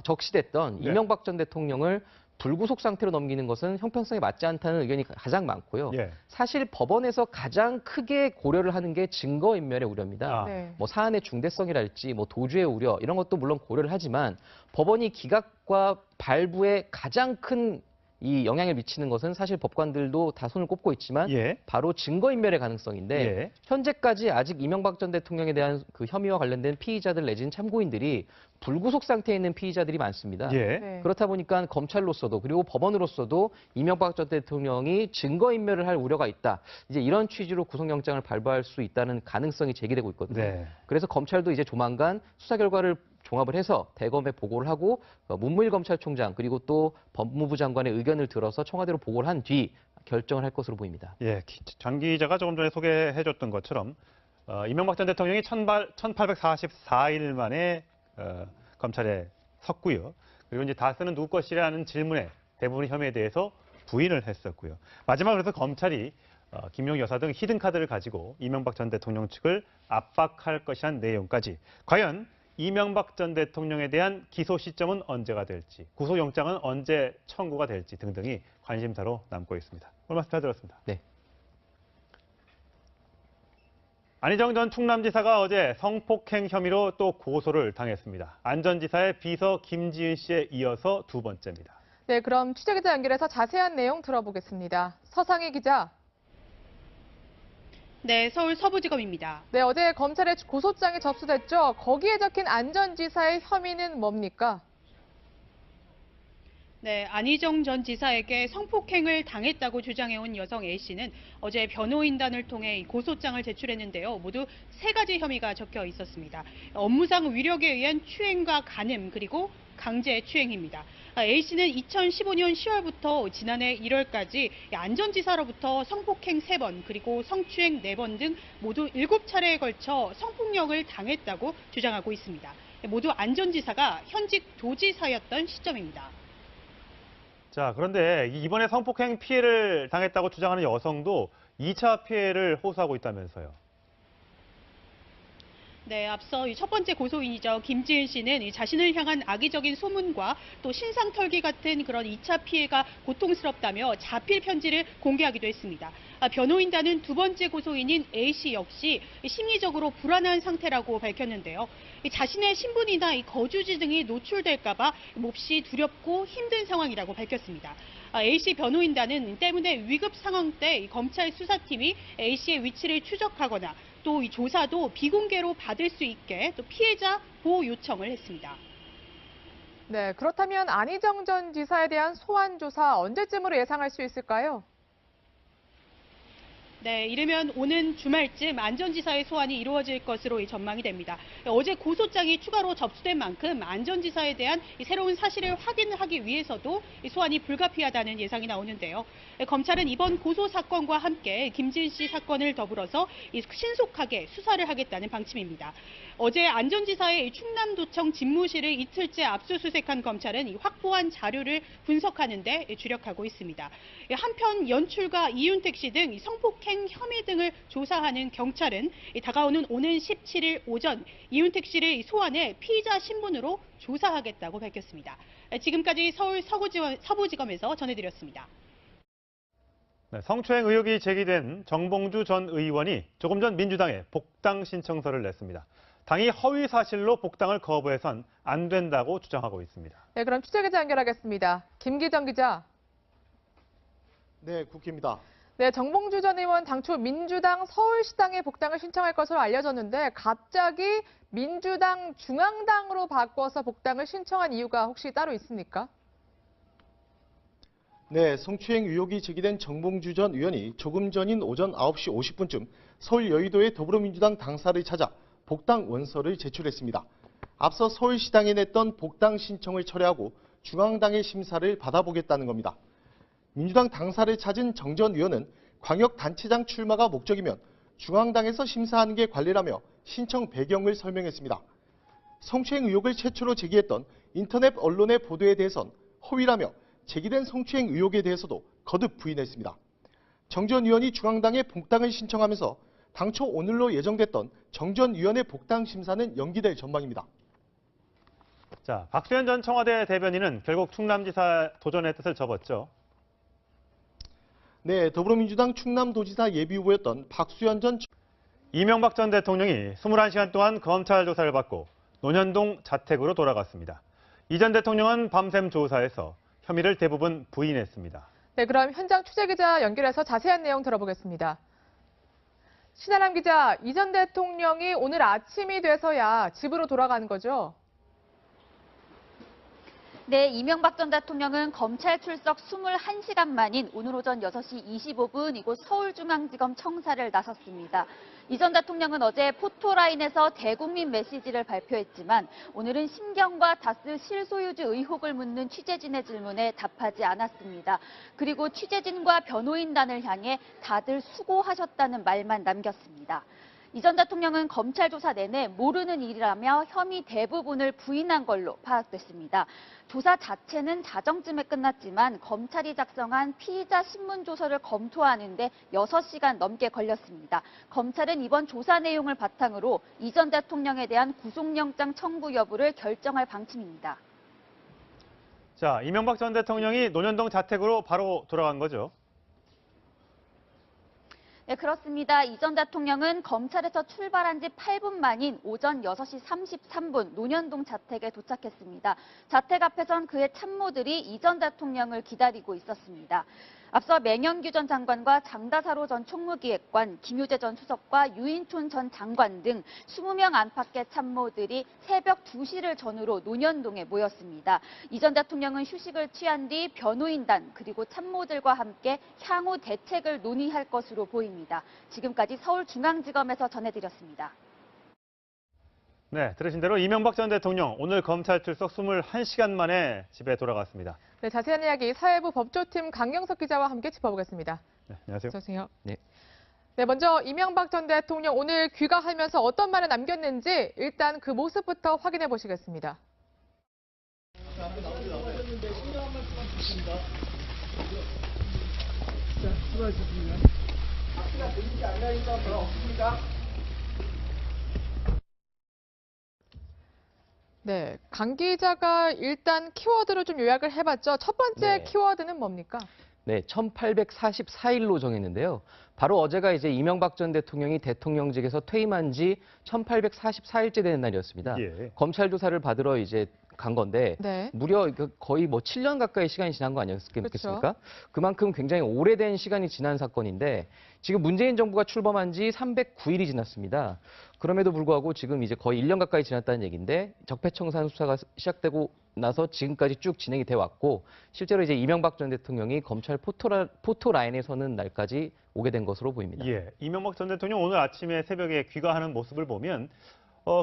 적시됐던 이명박 전 대통령을 불구속 상태로 넘기는 것은 형평성에 맞지 않다는 의견이 가장 많고요. 사실 법원에서 가장 크게 고려를 하는 게 증거인멸의 우려입니다. 뭐 사안의 중대성이랄지 뭐 도주의 우려 이런 것도 물론 고려를 하지만 법원이 기각과 발부에 가장 큰 이 영향을 미치는 것은 사실 법관들도 다 손을 꼽고 있지만 바로 증거인멸의 가능성인데 현재까지 아직 이명박 전 대통령에 대한 그 혐의와 관련된 피의자들 내지는 참고인들이 불구속 상태에 있는 피의자들이 많습니다. 그렇다 보니까 검찰로서도 그리고 법원으로서도 이명박 전 대통령이 증거인멸을 할 우려가 있다. 이제 이런 취지로 구속영장을 발부할 수 있다는 가능성이 제기되고 있거든요. 그래서 검찰도 이제 조만간 수사 결과를 종합을 해서 대검에 보고를 하고 문무일 검찰총장 그리고 또 법무부 장관의 의견을 들어서 청와대로 보고를 한 뒤 결정을 할 것으로 보입니다. 장 기자가 조금 전에 소개해줬던 것처럼 이명박 전 대통령이 1844일 만에 검찰에 섰고요. 그리고 이제 다스는 누구 것이라는 질문에 대부분의 혐의에 대해서 부인을 했었고요. 마지막으로 그래서 검찰이 김용 여사 등 히든카드를 가지고 이명박 전 대통령 측을 압박할 것이란 내용까지 과연 이명박 전 대통령에 대한 기소 시점은 언제가 될지, 구속영장은 언제 청구가 될지 등등이 관심사로 남고 있습니다. 오늘 말씀 잘 들었습니다. 안희정 전 충남지사가 어제 성폭행 혐의로 또 고소를 당했습니다. 안 전 지사의 비서 김지은 씨에 이어서 두 번째입니다. 네, 그럼 취재기자 연결해서 자세한 내용 들어보겠습니다. 서상희 기자. 네, 서울 서부지검입니다. 네, 어제 검찰에 고소장이 접수됐죠. 거기에 적힌 안전지사의 혐의는 뭡니까? 네, 안희정 전 지사에게 성폭행을 당했다고 주장해온 여성 A씨는 어제 변호인단을 통해 고소장을 제출했는데요. 모두 3가지 혐의가 적혀 있었습니다. 업무상 위력에 의한 추행과 간음, 그리고 강제 추행입니다. A씨는 2015년 10월부터 지난해 1월까지 안전지사로부터 성폭행 3번, 그리고 성추행 4번 등 모두 7차례에 걸쳐 성폭력을 당했다고 주장하고 있습니다. 모두 안전지사가 현직 도지사였던 시점입니다. 자, 그런데 이번에 성폭행 피해를 당했다고 주장하는 여성도 2차 피해를 호소하고 있다면서요. 네, 앞서 첫 번째 고소인이죠. 김지은 씨는 자신을 향한 악의적인 소문과 또 신상 털기 같은 그런 2차 피해가 고통스럽다며 자필 편지를 공개하기도 했습니다. 변호인단은 두 번째 고소인인 A씨 역시 심리적으로 불안한 상태라고 밝혔는데요. 자신의 신분이나 거주지 등이 노출될까 봐 몹시 두렵고 힘든 상황이라고 밝혔습니다. A씨 변호인단은 때문에 위급 상황 때 검찰 수사팀이 A씨의 위치를 추적하거나 또 이 조사도 비공개로 받을 수 있게 또 피해자 보호 요청을 했습니다. 네, 그렇다면 안희정 전 지사에 대한 소환 조사 언제쯤으로 예상할 수 있을까요? 네, 이르면 오는 주말쯤 안전지사의 소환이 이루어질 것으로 전망이 됩니다. 어제 고소장이 추가로 접수된 만큼 안전지사에 대한 새로운 사실을 확인하기 위해서도 소환이 불가피하다는 예상이 나오는데요. 검찰은 이번 고소 사건과 함께 김지은 씨 사건을 더불어서 신속하게 수사를 하겠다는 방침입니다. 어제 안전지사의 충남도청 집무실을 이틀째 압수수색한 검찰은 확보한 자료를 분석하는 데 주력하고 있습니다. 한편 연출가 이윤택 씨 등 성폭행 혐의 등을 조사하는 경찰은 다가오는 오는 17일 오전 이윤택 씨를 소환해 피의자 신분으로 조사하겠다고 밝혔습니다. 지금까지 서울 서부지검에서 전해드렸습니다. 네, 성추행 의혹이 제기된 정봉주 전 의원이 조금 전 민주당에 복당 신청서를 냈습니다. 당이 허위 사실로 복당을 거부해선 안 된다고 주장하고 있습니다. 네, 그럼 취재기자 연결하겠습니다. 김기정 기자. 네, 국기입니다. 네, 정봉주 전 의원 당초 민주당 서울시당에 복당을 신청할 것으로 알려졌는데 갑자기 민주당 중앙당으로 바꿔서 복당을 신청한 이유가 혹시 따로 있습니까? 네, 성추행 의혹이 제기된 정봉주 전 의원이 조금 전인 오전 9시 50분쯤 서울 여의도의 더불어민주당 당사를 찾아 복당 원서를 제출했습니다. 앞서 서울시당에 냈던 복당 신청을 철회하고 중앙당의 심사를 받아보겠다는 겁니다. 민주당 당사를 찾은 정 전 의원은 광역단체장 출마가 목적이면 중앙당에서 심사하는 게 관례라며 신청 배경을 설명했습니다. 성추행 의혹을 최초로 제기했던 인터넷 언론의 보도에 대해선 허위라며 제기된 성추행 의혹에 대해서도 거듭 부인했습니다. 정 전 의원이 중앙당에 복당을 신청하면서 당초 오늘로 예정됐던 정 전 의원의 복당 심사는 연기될 전망입니다. 자, 박수현 전 청와대 대변인은 결국 충남지사 도전의 뜻을 접었죠. 네, 더불어민주당 충남도지사 예비후보였던 박수현 전 이명박 전 대통령이 21시간 동안 검찰 조사를 받고 논현동 자택으로 돌아갔습니다. 이 전 대통령은 밤샘 조사에서 혐의를 대부분 부인했습니다. 네, 그럼 현장 취재기자 연결해서 자세한 내용 들어보겠습니다. 신하람 기자, 이 전 대통령이 오늘 아침이 돼서야 집으로 돌아가는 거죠? 네, 이명박 전 대통령은 검찰 출석 21시간 만인 오늘 오전 6시 25분 이곳 서울중앙지검 청사를 나섰습니다. 이 전 대통령은 어제 포토라인에서 대국민 메시지를 발표했지만 오늘은 신경과 다스 실소유주 의혹을 묻는 취재진의 질문에 답하지 않았습니다. 그리고 취재진과 변호인단을 향해 다들 수고하셨다는 말만 남겼습니다. 이 전 대통령은 검찰 조사 내내 모르는 일이라며 혐의 대부분을 부인한 걸로 파악됐습니다. 조사 자체는 자정쯤에 끝났지만 검찰이 작성한 피의자 신문 조서를 검토하는 데 6시간 넘게 걸렸습니다. 검찰은 이번 조사 내용을 바탕으로 이 전 대통령에 대한 구속영장 청구 여부를 결정할 방침입니다. 자, 이명박 전 대통령이 논현동 자택으로 바로 돌아간 거죠. 네, 그렇습니다. 이 전 대통령은 검찰에서 출발한 지 8분 만인 오전 6시 33분 논현동 자택에 도착했습니다. 자택 앞에선 그의 참모들이 이 전 대통령을 기다리고 있었습니다. 앞서 맹현규 전 장관과 장다사로 전 총무기획관, 김유재 전 수석과 유인촌 전 장관 등 20명 안팎의 참모들이 새벽 2시를 전후로 논현동에 모였습니다. 이 전 대통령은 휴식을 취한 뒤 변호인단 그리고 참모들과 함께 향후 대책을 논의할 것으로 보입니다. 지금까지 서울중앙지검에서 전해드렸습니다. 네, 들으신 대로 이명박 전 대통령 오늘 검찰 출석 21시간 만에 집에 돌아갔습니다. 네, 자세한 이야기 사회부 법조팀 강영석 기자와 함께 짚어보겠습니다. 네, 안녕하세요. 안녕하세요. 네. 네, 먼저 이명박 전 대통령 오늘 귀가하면서 어떤 말을 남겼는지 일단 그 모습부터 확인해 보시겠습니다. 네, 강 기자가 일단 키워드로 좀 요약을 해봤죠. 첫 번째 네. 키워드는 뭡니까? 네, 1844일로 정했는데요. 바로 어제가 이제 이명박 전 대통령이 대통령직에서 퇴임한 지 1844일째 되는 날이었습니다. 예. 검찰 조사를 받으러 이제 간 건데 네. 무려 거의 뭐 7년 가까이 시간이 지난 거 아니었겠습니까? 그만큼 굉장히 오래된 시간이 지난 사건인데 지금 문재인 정부가 출범한 지 309일이 지났습니다. 그럼에도 불구하고 지금 이제 거의 1년 가까이 지났다는 얘기인데 적폐청산 수사가 시작되고 나서 지금까지 쭉 진행이 돼 왔고 실제로 이제 이명박 전 대통령이 검찰 포토라인에 서는 날까지 오게 된 것으로 보입니다. 예, 이명박 전 대통령 오늘 아침에 새벽에 귀가하는 모습을 보면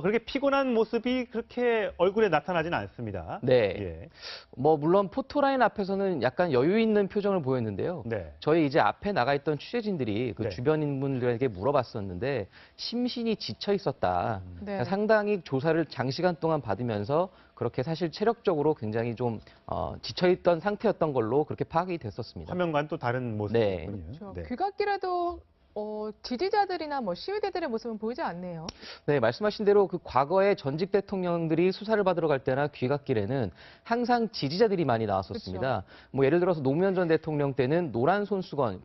그렇게 피곤한 모습이 그렇게 얼굴에 나타나지는 않습니다. 네. 예. 뭐 물론 포토라인 앞에서는 약간 여유 있는 표정을 보였는데요. 네. 저희 이제 앞에 나가 있던 취재진들이 그 네. 주변 인물들에게 물어봤었는데 심신이 지쳐 있었다. 네. 상당히 조사를 장시간 동안 받으면서 그렇게 사실 체력적으로 굉장히 좀 지쳐 있던 상태였던 걸로 그렇게 파악이 됐었습니다. 화면과는 또 다른 네. 모습이군요. 그렇죠. 네. 귀갓길에도 지지자들이나 뭐 시위대들의 모습은 보이지 않네요. 네, 말씀하신 대로 그 과거에 전직 대통령들이 수사를 받으러 갈 때나 귀갓길에는 항상 지지자들이 많이 나왔었습니다. 뭐 예를 들어서 노무현 전 대통령 때는 노란 손수건,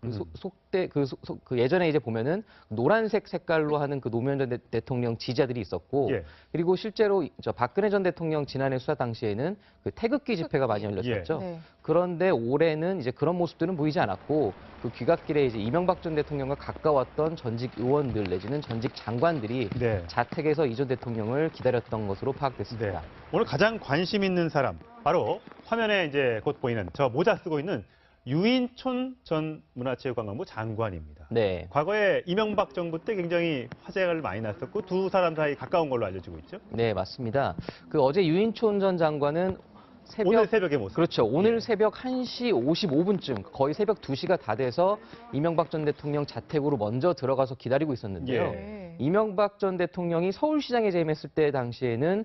그 예전에 이제 보면은 노란색 색깔로 하는 그 노무현 전 대통령 지지자들이 있었고, 예. 그리고 실제로 저 박근혜 전 대통령 지난해 수사 당시에는 그 태극기 집회가 많이 열렸었죠. 네. 그런데 올해는 이제 그런 모습들은 보이지 않았고 그 귀갓길에 이제 이명박 전 대통령과 가까웠던 전직 의원들 내지는 전직 장관들이 네. 자택에서 이 전 대통령을 기다렸던 것으로 파악됐습니다. 네. 오늘 가장 관심 있는 사람 바로 화면에 이제 곧 보이는 저 모자 쓰고 있는 유인촌 전 문화체육관광부 장관입니다. 네. 과거에 이명박 정부 때 굉장히 화제가 많이 났었고 두 사람 사이 가까운 걸로 알려지고 있죠. 네, 맞습니다. 그 어제 유인촌 전 장관은 오늘 새벽의 모습. 그렇죠. 오늘 새벽 1시 55분쯤 거의 새벽 2시가 다 돼서 이명박 전 대통령 자택으로 먼저 들어가서 기다리고 있었는데요. 예. 이명박 전 대통령이 서울시장에 재임했을 때 당시에는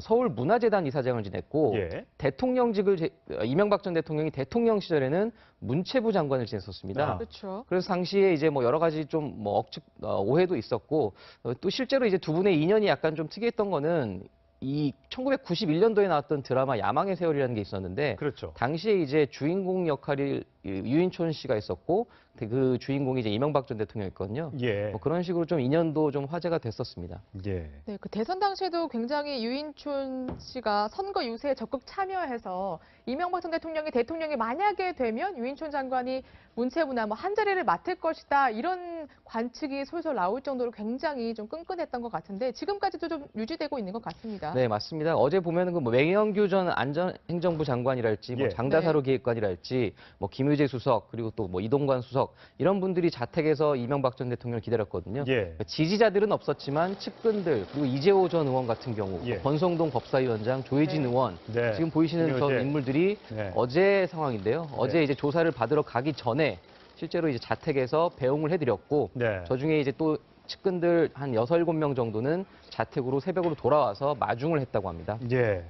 서울문화재단 이사장을 지냈고 예. 대통령직을 이명박 전 대통령이 대통령 시절에는 문체부 장관을 지냈었습니다. 그렇죠. 그래서 당시에 이제 뭐 여러 가지 좀 뭐 오해도 있었고 또 실제로 이제 두 분의 인연이 약간 좀 특이했던 거는 이 1991년도에 나왔던 드라마 야망의 세월이라는 게 있었는데 그렇죠. 당시에 이제 주인공 역할이 유인촌 씨가 있었고 그 주인공이 이제 이명박 전 대통령이었거든요. 예. 뭐 그런 식으로 좀 인연도 좀 화제가 됐었습니다. 예. 네, 그 대선 당시에도 굉장히 유인촌 씨가 선거 유세에 적극 참여해서 이명박 전 대통령이 만약에 되면 유인촌 장관이 문체부나 뭐 한자리를 맡을 것이다 이런 관측이 솔솔 나올 정도로 굉장히 좀 끈끈했던 것 같은데 지금까지도 좀 유지되고 있는 것 같습니다. 네, 맞습니다. 어제 보면은 그 뭐 맹현규 전 안전행정부 장관이랄지 뭐 예. 장다사로 기획관이랄지 뭐 김유재 수석 그리고 또 뭐 이동관 수석 이런 분들이 자택에서 이명박 전 대통령을 기다렸거든요. 예. 지지자들은 없었지만 측근들 그리고 이재호 전 의원 같은 경우 예. 권성동 법사위원장 조혜진 네. 의원 네. 지금 보이시는 저 김효재. 인물들이 네. 어제 상황인데요. 어제 이제 조사를 받으러 가기 전에 실제로 이제 자택에서 배웅을 해드렸고 네. 저 중에 이제 또 측근들 한 6, 7명 정도는 자택으로 새벽으로 돌아와서 마중을 했다고 합니다. 예.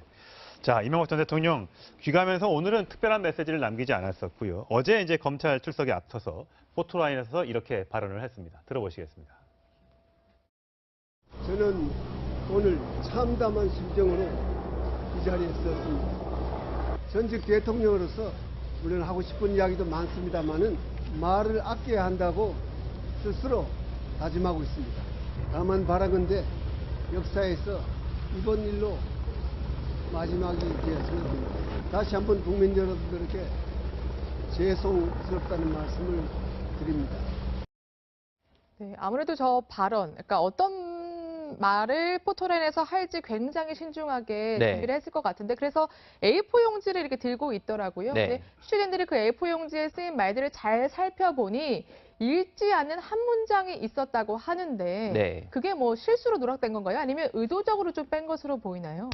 자, 이명박 전 대통령 귀가하면서 오늘은 특별한 메시지를 남기지 않았었고요. 어제 이제 검찰 출석에 앞서서 포토라인에서 이렇게 발언을 했습니다. 들어보시겠습니다. 저는 오늘 참담한 심정으로 이 자리에 섰습니다. 전직 대통령으로서 물론 하고 싶은 이야기도 많습니다만은 말을 아껴야 한다고 스스로 다짐하고 있습니다. 다만 바라건대 역사에서 이번 일로 마지막이 되었으면 합니다. 다시 한번 국민 여러분들께 죄송스럽다는 말씀을 드립니다. 네, 아무래도 저 발언, 그러니까 어떤 말을 포토라인에서 할지 굉장히 신중하게 네. 준비를 했을 것 같은데 그래서 A4 용지를 이렇게 들고 있더라고요. 네. 근데 취재진들이 그 A4 용지에 쓰인 말들을 잘 살펴보니 읽지 않는 한 문장이 있었다고 하는데 네. 그게 뭐 실수로 누락된 건가요? 아니면 의도적으로 좀 뺀 것으로 보이나요?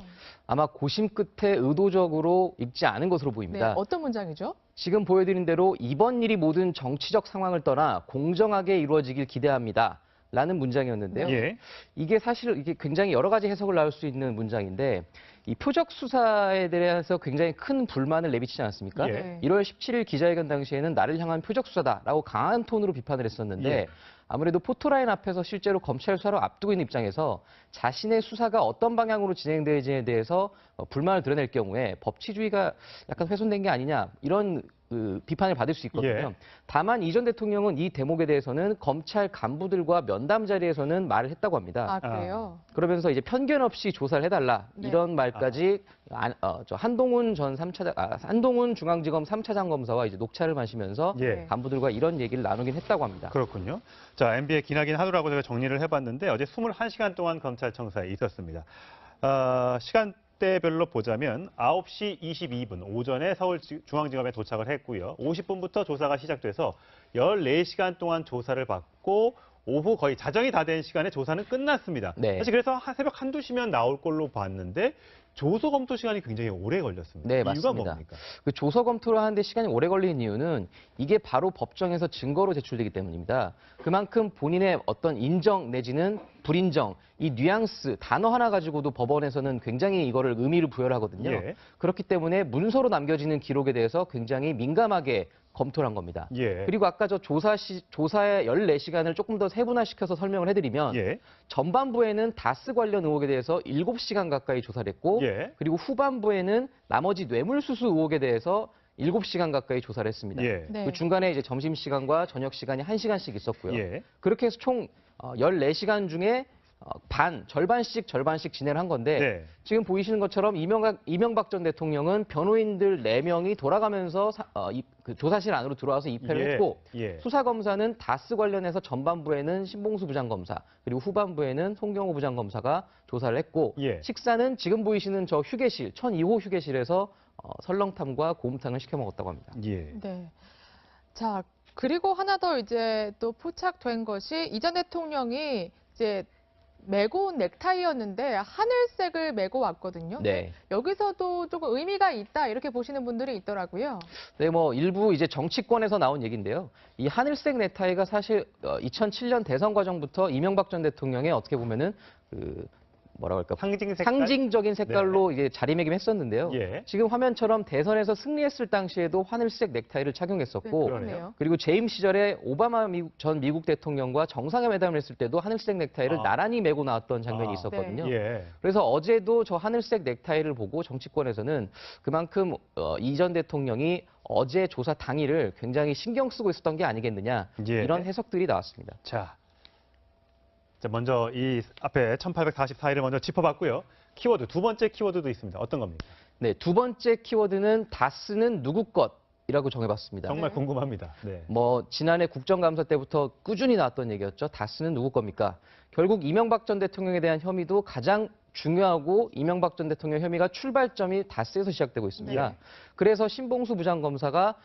아마 고심 끝에 의도적으로 읽지 않은 것으로 네, 보입니다. 어떤 문장이죠? 지금 보여드린 대로 이번 일이 모든 정치적 상황을 떠나 공정하게 이루어지길 기대합니다. 라는 문장이었는데요. 예. 이게 사실 이게 굉장히 여러 가지 해석을 나올 수 있는 문장인데 이 표적 수사에 대해서 굉장히 큰 불만을 내비치지 않았습니까? 예. 1월 17일 기자회견 당시에는 나를 향한 표적 수사다라고 강한 톤으로 비판을 했었는데 예. 아무래도 포토라인 앞에서 실제로 검찰 수사를 앞두고 있는 입장에서 자신의 수사가 어떤 방향으로 진행되는지에 대해서 불만을 드러낼 경우에 법치주의가 약간 훼손된 게 아니냐 이런 비판을 받을 수 있거든요. 예. 다만 이 전 대통령은 이 대목에 대해서는 검찰 간부들과 면담 자리에서는 말을 했다고 합니다. 아, 그래요? 그러면서 이제 편견 없이 조사를 해달라 네. 이런 말까지 한동훈 한동훈 중앙지검 3차장 검사와 이제 녹차를 마시면서 예. 간부들과 이런 얘기를 나누긴 했다고 합니다. 그렇군요. 자, MB의 기나긴 하루라고 제가 정리를 해봤는데 어제 21시간 동안 검찰청사에 있었습니다. 시간대별로 보자면 9시 22분 오전에 서울중앙지검에 도착을 했고요. 50분부터 조사가 시작돼서 14시간 동안 조사를 받고 오후 거의 자정이 다 된 시간에 조사는 끝났습니다. 네. 사실 그래서 새벽 1, 2시면 나올 걸로 봤는데 조서 검토 시간이 굉장히 오래 걸렸습니다. 네, 이유가 맞습니다. 뭡니까? 그 조서 검토를 하는데 시간이 오래 걸리는 이유는 이게 바로 법정에서 증거로 제출되기 때문입니다. 그만큼 본인의 어떤 인정 내지는 불인정, 이 뉘앙스, 단어 하나 가지고도 법원에서는 굉장히 이거를 의미를 부여를 하거든요. 예. 그렇기 때문에 문서로 남겨지는 기록에 대해서 굉장히 민감하게 검토를 한 겁니다. 예. 그리고 아까 저 조사의 14시간을 조금 더 세분화시켜서 설명을 해드리면 예. 전반부에는 다스 관련 의혹에 대해서 7시간 가까이 조사를 했고 예. 그리고 후반부에는 나머지 뇌물수수 의혹에 대해서 7시간 가까이 조사를 했습니다. 예. 네. 그 중간에 이제 점심시간과 저녁시간이 1시간씩 있었고요. 예. 그렇게 해서 총 14시간 중에 절반씩 진행을 한 건데 네. 지금 보이시는 것처럼 이명박 전 대통령은 변호인들 4명이 돌아가면서 그 조사실 안으로 들어와서 입회를 예. 했고 예. 수사검사는 다스 관련해서 전반부에는 신봉수 부장검사 그리고 후반부에는 송경호 부장검사가 조사를 했고 예. 식사는 지금 보이시는 저 휴게실 1002호 휴게실에서 설렁탕과 곰탕을 시켜 먹었다고 합니다. 예. 네. 자, 그리고 하나 더 이제 또 포착된 것이 이 전 대통령이 이제 메고 온 넥타이였는데 하늘색을 메고 왔거든요. 네. 여기서도 조금 의미가 있다 이렇게 보시는 분들이 있더라고요. 네, 뭐 일부 이제 정치권에서 나온 얘기인데요. 이 하늘색 넥타이가 사실 2007년 대선 과정부터 이명박 전 대통령의 어떻게 보면은 뭐라고 할까? 상징적인 색깔로 이제 자리매김했었는데요. 예. 지금 화면처럼 대선에서 승리했을 당시에도 하늘색 넥타이를 착용했었고, 그러네요. 그리고 재임 시절에 오바마 전 미국 대통령과 정상회담을 했을 때도 하늘색 넥타이를 나란히 메고 나왔던 장면이 있었거든요. 네. 예. 그래서 어제도 저 하늘색 넥타이를 보고 정치권에서는 그만큼 이 전 대통령이 어제 조사 당일을 굉장히 신경 쓰고 있었던 게 아니겠느냐 예. 이런 해석들이 나왔습니다. 자, 먼저 이 앞에 1844일을 먼저 짚어봤고요. 키워드, 두 번째 키워드도 있습니다. 어떤 겁니까? 네, 두 번째 키워드는 다스는 누구 것이라고 정해봤습니다. 정말 궁금합니다. 네. 뭐 지난해 국정감사 때부터 꾸준히 나왔던 얘기였죠. 다스는 누구 겁니까? 결국 이명박 전 대통령에 대한 혐의도 가장 중요하고 이명박 전 대통령 혐의가 출발점이 다스에서 시작되고 있습니다. 네. 그래서 신봉수 부장검사가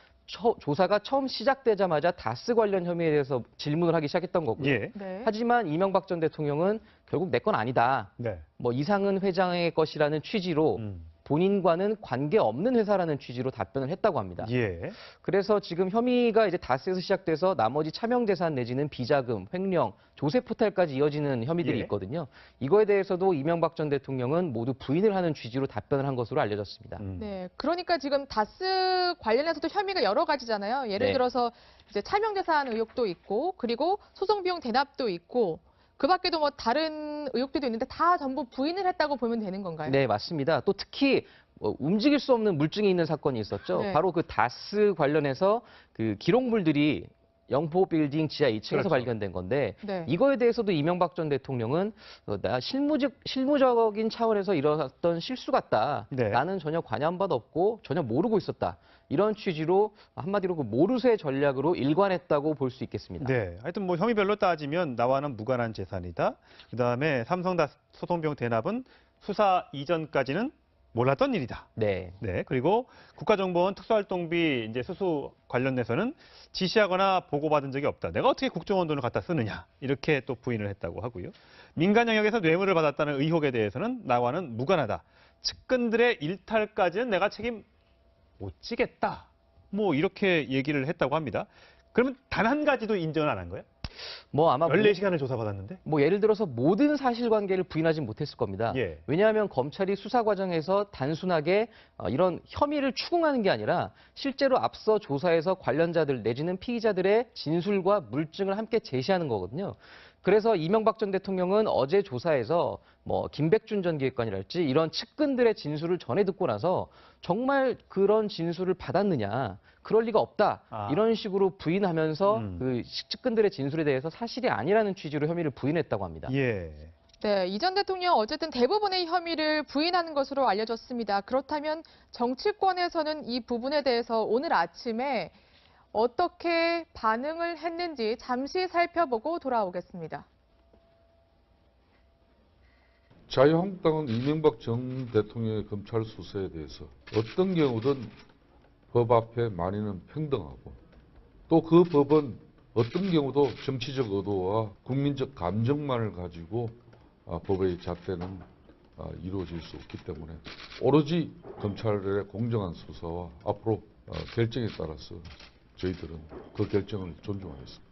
조사가 처음 시작되자마자 다스 관련 혐의에 대해서 질문을 하기 시작했던 거고요. 예. 네. 하지만 이명박 전 대통령은 결국 내 건 아니다. 네. 뭐 이상은 회장의 것이라는 취지로 본인과는 관계없는 회사라는 취지로 답변을 했다고 합니다. 예. 그래서 지금 혐의가 이제 다스에서 시작돼서 나머지 차명재산 내지는 비자금, 횡령, 조세포탈까지 이어지는 혐의들이 예. 있거든요. 이거에 대해서도 이명박 전 대통령은 모두 부인을 하는 취지로 답변을 한 것으로 알려졌습니다. 네, 그러니까 지금 다스 관련해서도 혐의가 여러 가지잖아요. 예를 네. 들어서 이제 차명재산 의혹도 있고, 그리고 소송비용 대납도 있고, 그 밖에도 뭐 다른 의혹들도 있는데 다 전부 부인을 했다고 보면 되는 건가요? 네, 맞습니다. 또 특히 움직일 수 없는 물증이 있는 사건이 있었죠. 네. 바로 그 다스 관련해서 그 기록물들이 영포 빌딩 지하 2층에서 그렇죠. 발견된 건데 네. 이거에 대해서도 이명박 전 대통령은 실무적인 차원에서 일어났던 실수 같다. 네. 나는 전혀 관여한 바도 없고 전혀 모르고 있었다. 이런 취지로 한마디로 그 모르쇠 전략으로 일관했다고 볼 수 있겠습니다. 네, 하여튼 뭐 혐의별로 따지면 나와는 무관한 재산이다. 그다음에 삼성 소송비용 대납은 수사 이전까지는 몰랐던 일이다. 네. 네, 그리고 국가정보원 특수활동비 이제 수수 관련해서는 지시하거나 보고받은 적이 없다. 내가 어떻게 국정원 돈을 갖다 쓰느냐 이렇게 또 부인을 했다고 하고요. 민간 영역에서 뇌물을 받았다는 의혹에 대해서는 나와는 무관하다. 측근들의 일탈까지는 내가 책임 못 지겠다. 뭐 이렇게 얘기를 했다고 합니다. 그러면 단 한 가지도 인정을 안 한 거예요? 뭐 아마 14시간을 조사받았는데? 뭐 예를 들어서 모든 사실관계를 부인하진 못했을 겁니다. 예. 왜냐하면 검찰이 수사 과정에서 단순하게 이런 혐의를 추궁하는 게 아니라 실제로 앞서 조사에서 관련자들 내지는 피의자들의 진술과 물증을 함께 제시하는 거거든요. 그래서 이명박 전 대통령은 어제 조사에서 뭐 김백준 전 기획관이랄지 이런 측근들의 진술을 전해 듣고 나서 정말 그런 진술을 받았느냐, 그럴 리가 없다 이런 식으로 부인하면서 그 측근들의 진술에 대해서 사실이 아니라는 취지로 혐의를 부인했다고 합니다. 예. 네, 이 전 대통령 어쨌든 대부분의 혐의를 부인하는 것으로 알려졌습니다. 그렇다면 정치권에서는 이 부분에 대해서 오늘 아침에 어떻게 반응을 했는지 잠시 살펴보고 돌아오겠습니다. 자유한국당은 이명박 전 대통령의 검찰 수사에 대해서 어떤 경우든 법 앞에 만인은 평등하고 또 그 법은 어떤 경우도 정치적 의도와 국민적 감정만을 가지고 법의 잣대는 이루어질 수 없기 때문에 오로지 검찰의 공정한 수사와 앞으로 결정에 따라서 저희들은 그 결정을 존중하겠습니다.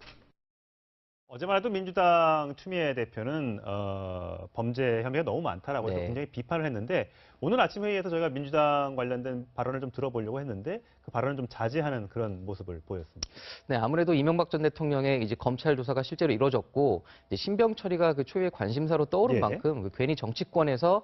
어제만 해도 민주당 추미애 대표는 범죄 혐의가 너무 많다라고 해서 네. 굉장히 비판을 했는데 오늘 아침 회의에서 저희가 민주당 관련된 발언을 좀 들어보려고 했는데 그 발언을 좀 자제하는 그런 모습을 보였습니다. 네, 아무래도 이명박 전 대통령의 이제 검찰 조사가 실제로 이루어졌고 이제 신병 처리가 그 초유의 관심사로 떠오른 예. 만큼 괜히 정치권에서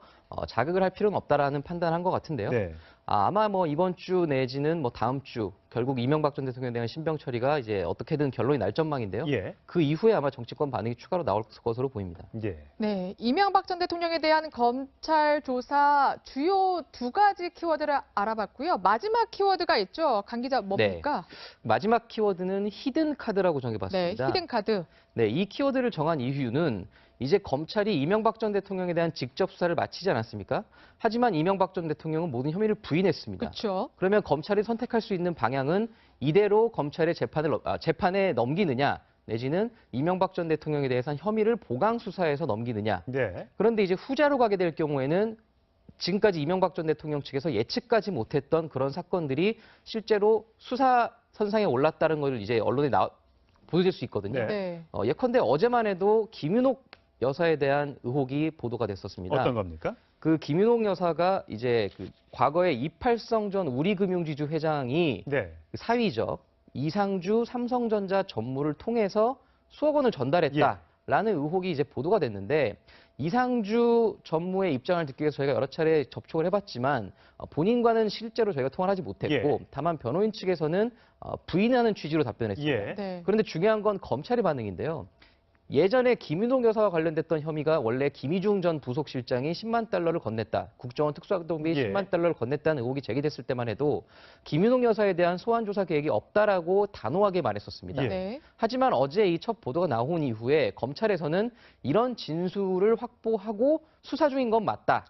자극을 할 필요는 없다라는 판단한 것 같은데요. 네. 아마 뭐 이번 주 내지는 뭐 다음 주 결국 이명박 전 대통령에 대한 신병 처리가 이제 어떻게든 결론이 날 전망인데요. 예. 그 이후에 아마 정치권 반응이 추가로 나올 것으로 보입니다. 예. 네, 이명박 전 대통령에 대한 검찰 조사 주요 두 가지 키워드를 알아봤고요. 마지막 키워드가 있죠. 강 기자 뭡니까? 네. 마지막 키워드는 히든 카드라고 네, 정해봤습니다. 히든 카드. 네, 이 키워드를 정한 이유는 이제 검찰이 이명박 전 대통령에 대한 직접 수사를 마치지 않았습니까? 하지만 이명박 전 대통령은 모든 혐의를 부인했습니다. 그렇죠. 그러면 검찰이 선택할 수 있는 방향은 이대로 검찰의 재판에 넘기느냐, 내지는 이명박 전 대통령에 대해서 혐의를 보강 수사해서 넘기느냐. 네. 그런데 이제 후자로 가게 될 경우에는 지금까지 이명박 전 대통령 측에서 예측하지 못했던 그런 사건들이 실제로 수사 선상에 올랐다는 걸 이제 언론에 보도될 수 있거든요. 네. 예컨대 어제만 해도 김윤옥 여사에 대한 의혹이 보도가 됐었습니다. 어떤 겁니까? 그 김윤옥 여사가 이제 그 과거에 이팔성 전 우리금융지주 회장이 네. 그 사위죠. 이상주 삼성전자 전무를 통해서 수억 원을 전달했다라는 의혹이 이제 보도가 됐는데 이상주 전무의 입장을 듣기 위해서 저희가 여러 차례 접촉을 해봤지만 본인과는 실제로 저희가 통화를 하지 못했고 다만 변호인 측에서는 부인하는 취지로 답변했습니다. 네. 그런데 중요한 건 검찰의 반응인데요. 예전에 김윤옥 여사와 관련됐던 혐의가 원래 김희중 전 부속실장이 10만 달러를 건넸다. 국정원 특수활동비 10만 달러를 건넸다는 의혹이 제기됐을 때만 해도 김윤옥 여사에 대한 소환 조사 계획이 없다라고 단호하게 말했었습니다. 네. 하지만 어제 이 첫 보도가 나온 이후에 검찰에서는 이런 진술을 확보하고 수사 중인 건 맞다.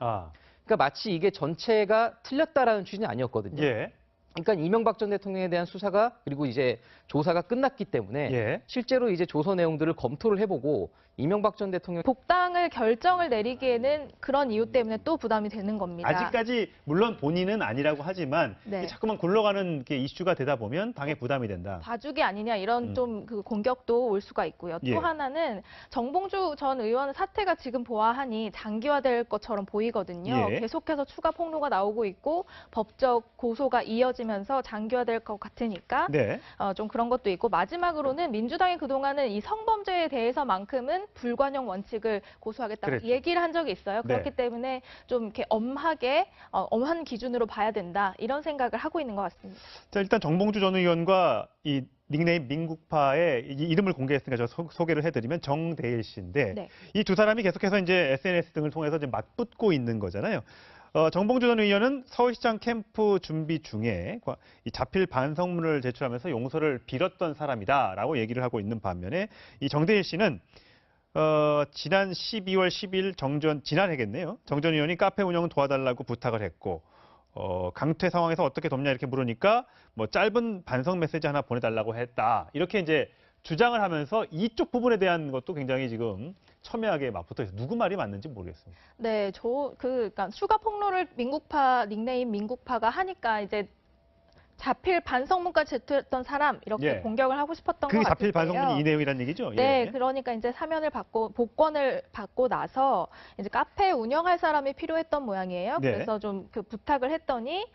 그러니까 마치 이게 전체가 틀렸다라는 취지는 아니었거든요. 예. 그러니까 이명박 전 대통령에 대한 수사가 그리고 이제 조사가 끝났기 때문에 실제로 이제 조서 내용들을 검토를 해보고 이명박 전 대통령 복당을 결정을 내리기에는 그런 이유 때문에 또 부담이 되는 겁니다. 아직까지 물론 본인은 아니라고 하지만 네. 자꾸만 굴러가는 게 이슈가 되다 보면 당에 부담이 된다. 봐주기 아니냐 이런 좀 그 공격도 올 수가 있고요. 예. 또 하나는 정봉주 전 의원 사태가 지금 보아하니 장기화될 것처럼 보이거든요. 예. 계속해서 추가 폭로가 나오고 있고 법적 고소가 이어지면서 장기화될 것 같으니까 네. 좀 그런 것도 있고 마지막으로는 민주당이 그동안은 이 성범죄에 대해서만큼은 불관용 원칙을 고수하겠다 그랬죠. 얘기를 한 적이 있어요. 네. 그렇기 때문에 좀 이렇게 엄하게 엄한 기준으로 봐야 된다 이런 생각을 하고 있는 것 같습니다. 자, 일단 정봉주 전 의원과 이 닉네임 민국파의 이름을 공개했으니까 저 소개를 해드리면 정대일 씨인데 네. 이 두 사람이 계속해서 이제 SNS 등을 통해서 이제 맞붙고 있는 거잖아요. 정봉주 전 의원은 서울시장 캠프 준비 중에 이 자필 반성문을 제출하면서 용서를 빌었던 사람이다라고 얘기를 하고 있는 반면에 이 정대일 씨는 지난 12월 10일 지난해겠네요. 정 전 의원이 카페 운영 도와달라고 부탁을 했고 강퇴 상황에서 어떻게 돕냐 이렇게 물으니까 뭐 짧은 반성 메시지 하나 보내달라고 했다. 이렇게 이제 주장을 하면서 이쪽 부분에 대한 것도 굉장히 지금 첨예하게 맞붙어 있어요. 누구 말이 맞는지 모르겠습니다. 네, 그러니까 추가 폭로를 닉네임 민국파가 하니까 이제 자필 반성문까지 제출했던 사람 이렇게 예. 공격을 하고 싶었던 것 같은데요. 그 자필 반성문이 이 내용이라는 얘기죠? 네, 예. 그러니까 이제 사면을 받고 복권을 받고 나서 이제 카페 운영할 사람이 필요했던 모양이에요. 네. 그래서 좀 그 부탁을 했더니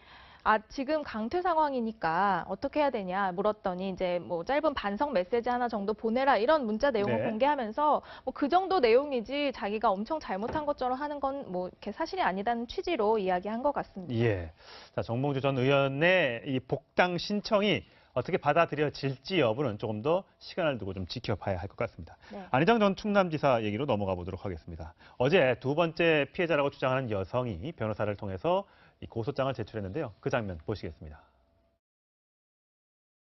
지금 강퇴 상황이니까 어떻게 해야 되냐 물었더니 이제 뭐 짧은 반성 메시지 하나 정도 보내라 이런 문자 내용을 네. 공개하면서 뭐 그 정도 내용이지 자기가 엄청 잘못한 것처럼 하는 건 뭐 이렇게 사실이 아니다는 취지로 이야기한 것 같습니다. 예. 자, 정봉주 전 의원의 이 복당 신청이 어떻게 받아들여질지 여부는 조금 더 시간을 두고 좀 지켜봐야 할 것 같습니다. 네. 안희정 전 충남지사 얘기로 넘어가 보도록 하겠습니다. 어제 두 번째 피해자라고 주장하는 여성이 변호사를 통해서 이 고소장을 제출했는데요. 그 장면 보시겠습니다.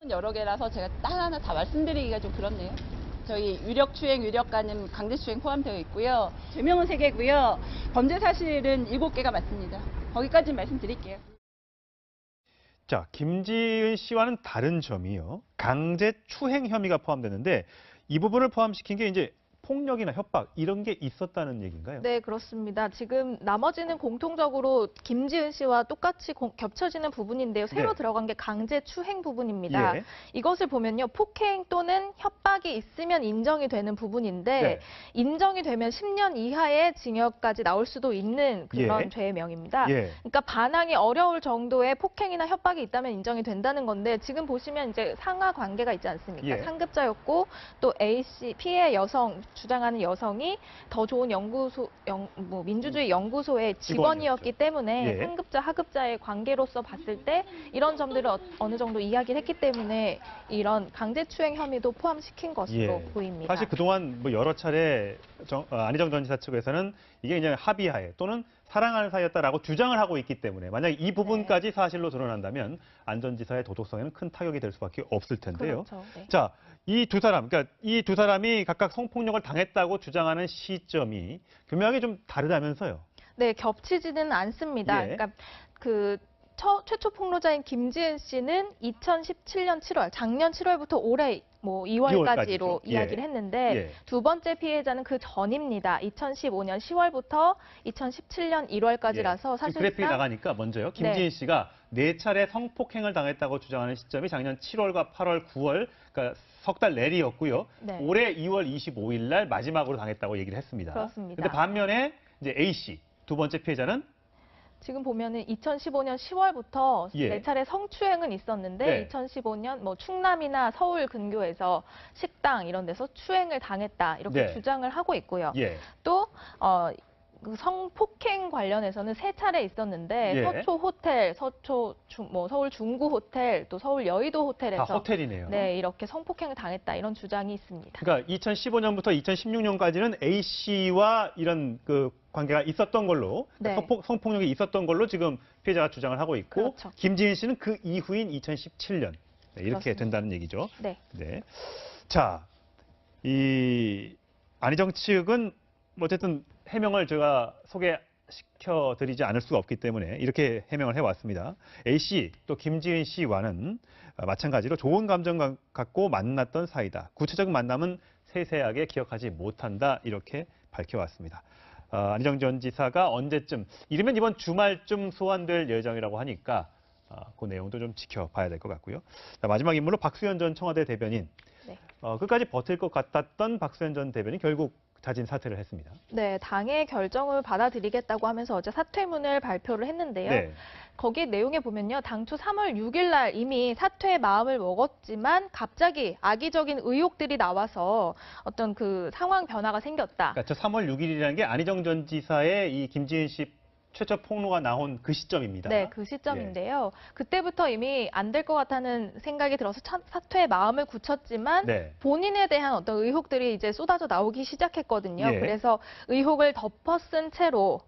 여러 개라서 제가 하나하나 다 말씀드리기가 좀 그렇네요. 저희 유력추행, 유력가는 강제추행 포함되어 있고요. 죄명은 3개고요. 범죄 사실은 7개가 맞습니다. 거기까지 말씀드릴게요. 자, 김지은 씨와는 다른 점이요. 강제 추행 혐의가 포함되는데 이 부분을 포함시킨 게 이제 폭력이나 협박 이런 게 있었다는 얘기인가요? 네, 그렇습니다. 지금 나머지는 공통적으로 김지은 씨와 똑같이 겹쳐지는 부분인데요. 새로 네. 들어간 게 강제 추행 부분입니다. 예. 이것을 보면요. 폭행 또는 협박이 있으면 인정이 되는 부분인데 네. 인정이 되면 10년 이하의 징역까지 나올 수도 있는 그런 예. 죄명입니다. 예. 그러니까 반항이 어려울 정도의 폭행이나 협박이 있다면 인정이 된다는 건데 지금 보시면 이제 상하 관계가 있지 않습니까? 예. 상급자였고 또 A씨 피해 여성 주장하는 여성이 더 좋은 민주주의 연구소의 직원이었기 때문에 예. 상급자 하급자의 관계로서 봤을 때 이런 점들을 어느 정도 이야기를 했기 때문에 이런 강제추행 혐의도 포함시킨 것으로 보입니다. 사실 그동안 뭐 여러 차례 안희정 전 지사 측에서는 이게 그냥 합의하에 또는 사랑하는 사이였다라고 주장을 하고 있기 때문에 만약 이 부분까지 사실로 드러난다면 안 전 지사의 도덕성에는 큰 타격이 될 수밖에 없을 텐데요. 그렇죠. 네. 자, 이 두 사람이 각각 성폭력을 당했다고 주장하는 시점이 교묘하게 좀 다르다면서요. 네, 겹치지는 않습니다. 예. 그러니까 최초 폭로자인 김지은 씨는 2017년 7월, 작년 7월부터 올해 2월까지로 이야기를 했는데 예. 두 번째 피해자는 그 전입니다. 2015년 10월부터 2017년 1월까지라서 사실상 그래픽이 나가니까 먼저요. 김지은 씨가 4차례 성폭행을 당했다고 주장하는 시점이 작년 7월과 8월, 9월, 그러니까 석 달 내리였고요. 네. 올해 2월 25일 날 마지막으로 당했다고 얘기를 했습니다. 그렇습니다. 근데 반면에 이제 A 씨, 두 번째 피해자는 지금 보면은 2015년 10월부터 예. 4차례 성추행은 있었는데 네. 2015년 충남이나 서울 근교에서 식당 이런 데서 추행을 당했다 이렇게 네. 주장을 하고 있고요. 예. 또 그 성폭행 관련해서는 3차례 있었는데 예. 서초 호텔, 서울 중구 호텔, 또 서울 여의도 호텔에서 다 호텔이네요. 네, 이렇게 성폭행을 당했다 이런 주장이 있습니다. 그러니까 2015년부터 2016년까지는 A 씨와 이런 그 관계가 있었던 걸로 네. 성폭력이 있었던 걸로 지금 피해자가 주장을 하고 있고 그렇죠. 김지은 씨는 그 이후인 2017년 이렇게 그렇습니다. 된다는 얘기죠. 네. 네. 자, 이 안희정 측은 어쨌든 해명을 제가 소개시켜드리지 않을 수가 없기 때문에 이렇게 해명을 해왔습니다. A 씨 또 김지은 씨와는 마찬가지로 좋은 감정 갖고 만났던 사이다. 구체적인 만남은 세세하게 기억하지 못한다. 이렇게 밝혀왔습니다. 안희정 전 지사가 언제쯤, 이르면 이번 주말쯤 소환될 예정이라고 하니까 그 내용도 좀 지켜봐야 될 것 같고요. 자, 마지막 인물로 박수현 전 청와대 대변인. 네. 끝까지 버틸 것 같았던 박수현 전 대변인 결국 자진 사퇴를 했습니다. 네, 당의 결정을 받아들이겠다고 하면서 어제 사퇴문을 발표를 했는데요. 네. 거기 내용에 보면요. 당초 3월 6일 날 이미 사퇴의 마음을 먹었지만 갑자기 악의적인 의혹들이 나와서 어떤 그 상황 변화가 생겼다. 그러니까 저 3월 6일이라는 게 안희정 전 지사의 이 김지은 씨 최초 폭로가 나온 그 시점입니다. 네, 그 시점인데요. 그때부터 이미 안 될 것 같다는 생각이 들어서 사퇴의 마음을 굳혔지만 본인에 대한 어떤 의혹들이 이제 쏟아져 나오기 시작했거든요. 그래서 의혹을 덮어쓴 채로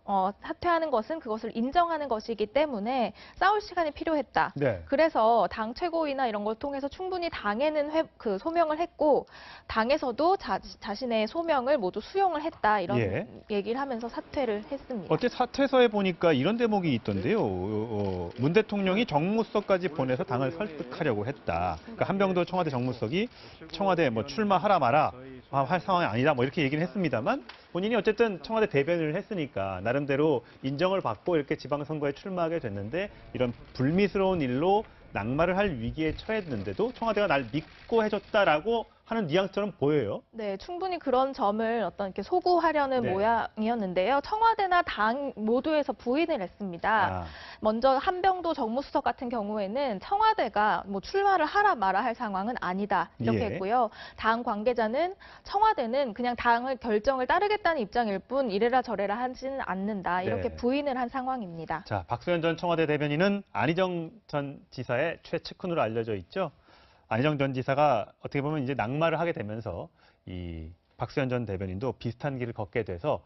사퇴하는 것은 그것을 인정하는 것이기 때문에 싸울 시간이 필요했다. 그래서 당 최고위나 이런 걸 통해서 충분히 당에는 소명을 했고 당에서도 자신의 소명을 모두 수용을 했다. 이런 얘기를 하면서 사퇴를 했습니다. 어제 사퇴서에 보니까 이런 대목이 있던데요. 문 대통령이 정무수석까지 보내서 당을 설득하려고 했다. 그러니까 한병도 청와대 정무수석이 청와대 뭐 출마하라 마라 할 상황이 아니다 뭐 이렇게 얘기는 했습니다만 본인이 어쨌든 청와대 대변을 했으니까 나름대로 인정을 받고 이렇게 지방선거에 출마하게 됐는데 이런 불미스러운 일로 낙마를 할 위기에 처했는데도 청와대가 날 믿고 해줬다라고 하는 뉘앙스처럼 보여요. 네, 충분히 그런 점을 어떤 이렇게 소구하려는 모양이었는데요. 청와대나 당 모두에서 부인을 했습니다. 먼저 한병도 정무수석 같은 경우에는 청와대가 뭐 출마를 하라 마라 할 상황은 아니다 이렇게 했고요. 당 관계자는 청와대는 그냥 당의 결정을 따르겠다는 입장일 뿐 이래라 저래라 하지는 않는다 이렇게 부인을 한 상황입니다. 자, 박수현 전 청와대 대변인은 안희정 전 지사의 최측근으로 알려져 있죠. 안희정 전 지사가 어떻게 보면 이제 낙마를 하게 되면서 이 박수현 전 대변인도 비슷한 길을 걷게 돼서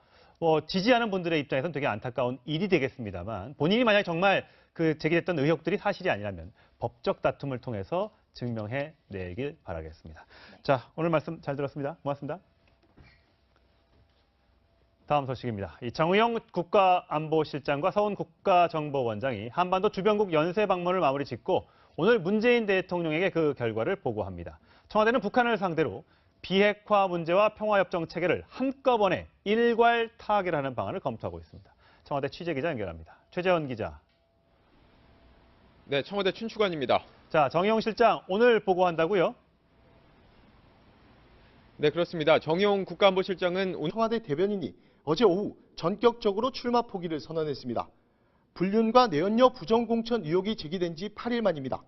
지지하는 분들의 입장에서는 되게 안타까운 일이 되겠습니다만 본인이 만약 정말 그 제기됐던 의혹들이 사실이 아니라면 법적 다툼을 통해서 증명해내길 바라겠습니다. 자, 오늘 말씀 잘 들었습니다. 고맙습니다. 다음 소식입니다. 이 정의용 국가안보실장과 서훈 국가정보원장이 한반도 주변국 연쇄 방문을 마무리 짓고 오늘 문재인 대통령에게 그 결과를 보고합니다. 청와대는 북한을 상대로 비핵화 문제와 평화협정 체계를 한꺼번에 일괄 타결하는 방안을 검토하고 있습니다. 청와대 취재기자 연결합니다. 최재원 기자. 네, 청와대 춘추관입니다. 자, 정의용 실장 오늘 보고한다고요? 네, 그렇습니다. 정의용 국가안보실장은 오늘 청와대 대변인이 어제 오후 전격적으로 출마 포기를 선언했습니다. 불륜과 내연녀 부정공천 의혹이 제기된 지 8일 만입니다.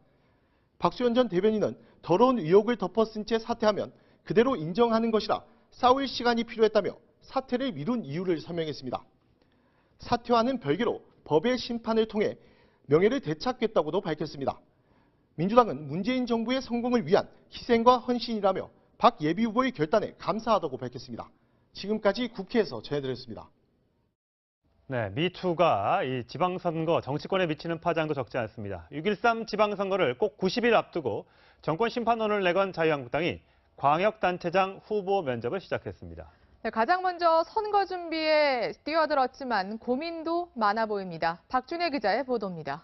박수현 전 대변인은 더러운 의혹을 덮어쓴 채 사퇴하면 그대로 인정하는 것이라 싸울 시간이 필요했다며 사퇴를 미룬 이유를 설명했습니다. 사퇴와는 별개로 법의 심판을 통해 명예를 되찾겠다고도 밝혔습니다. 민주당은 문재인 정부의 성공을 위한 희생과 헌신이라며 박 예비후보의 결단에 감사하다고 밝혔습니다. 지금까지 국회에서 전해드렸습니다. 네, 미투가 이 지방선거 정치권에 미치는 파장도 적지 않습니다. 6.13 지방선거를 꼭 90일 앞두고 정권 심판론을 내건 자유한국당이 광역단체장 후보 면접을 시작했습니다. 네, 가장 먼저 선거 준비에 뛰어들었지만 고민도 많아 보입니다. 박준혜 기자의 보도입니다.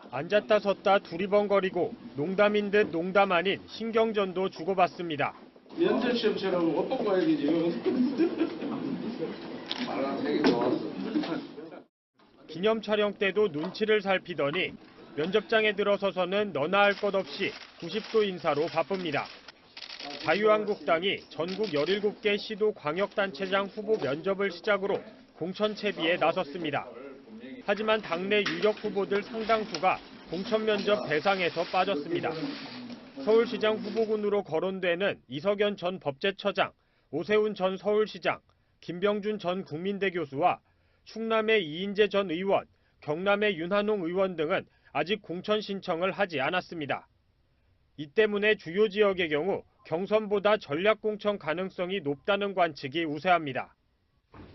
앉았다 섰다 두리번거리고 농담인 듯 농담 아닌 신경전도 주고받습니다. 면접 시험처럼 어떤 거 얘기 지금? 말하는 되게 좋았어. 기념 촬영 때도 눈치를 살피더니 면접장에 들어서서는 너나 할 것 없이 90도 인사로 바쁩니다. 자유한국당이 전국 17개 시도 광역단체장 후보 면접을 시작으로 공천채비에 나섰습니다. 하지만 당내 유력 후보들 상당수가 공천 면접 대상에서 빠졌습니다. 서울시장 후보군으로 거론되는 이석연 전 법제처장, 오세훈 전 서울시장, 김병준 전 국민대 교수와 충남의 이인재 전 의원, 경남의 윤한홍 의원 등은 아직 공천 신청을 하지 않았습니다. 이 때문에 주요 지역의 경우 경선보다 전략 공천 가능성이 높다는 관측이 우세합니다.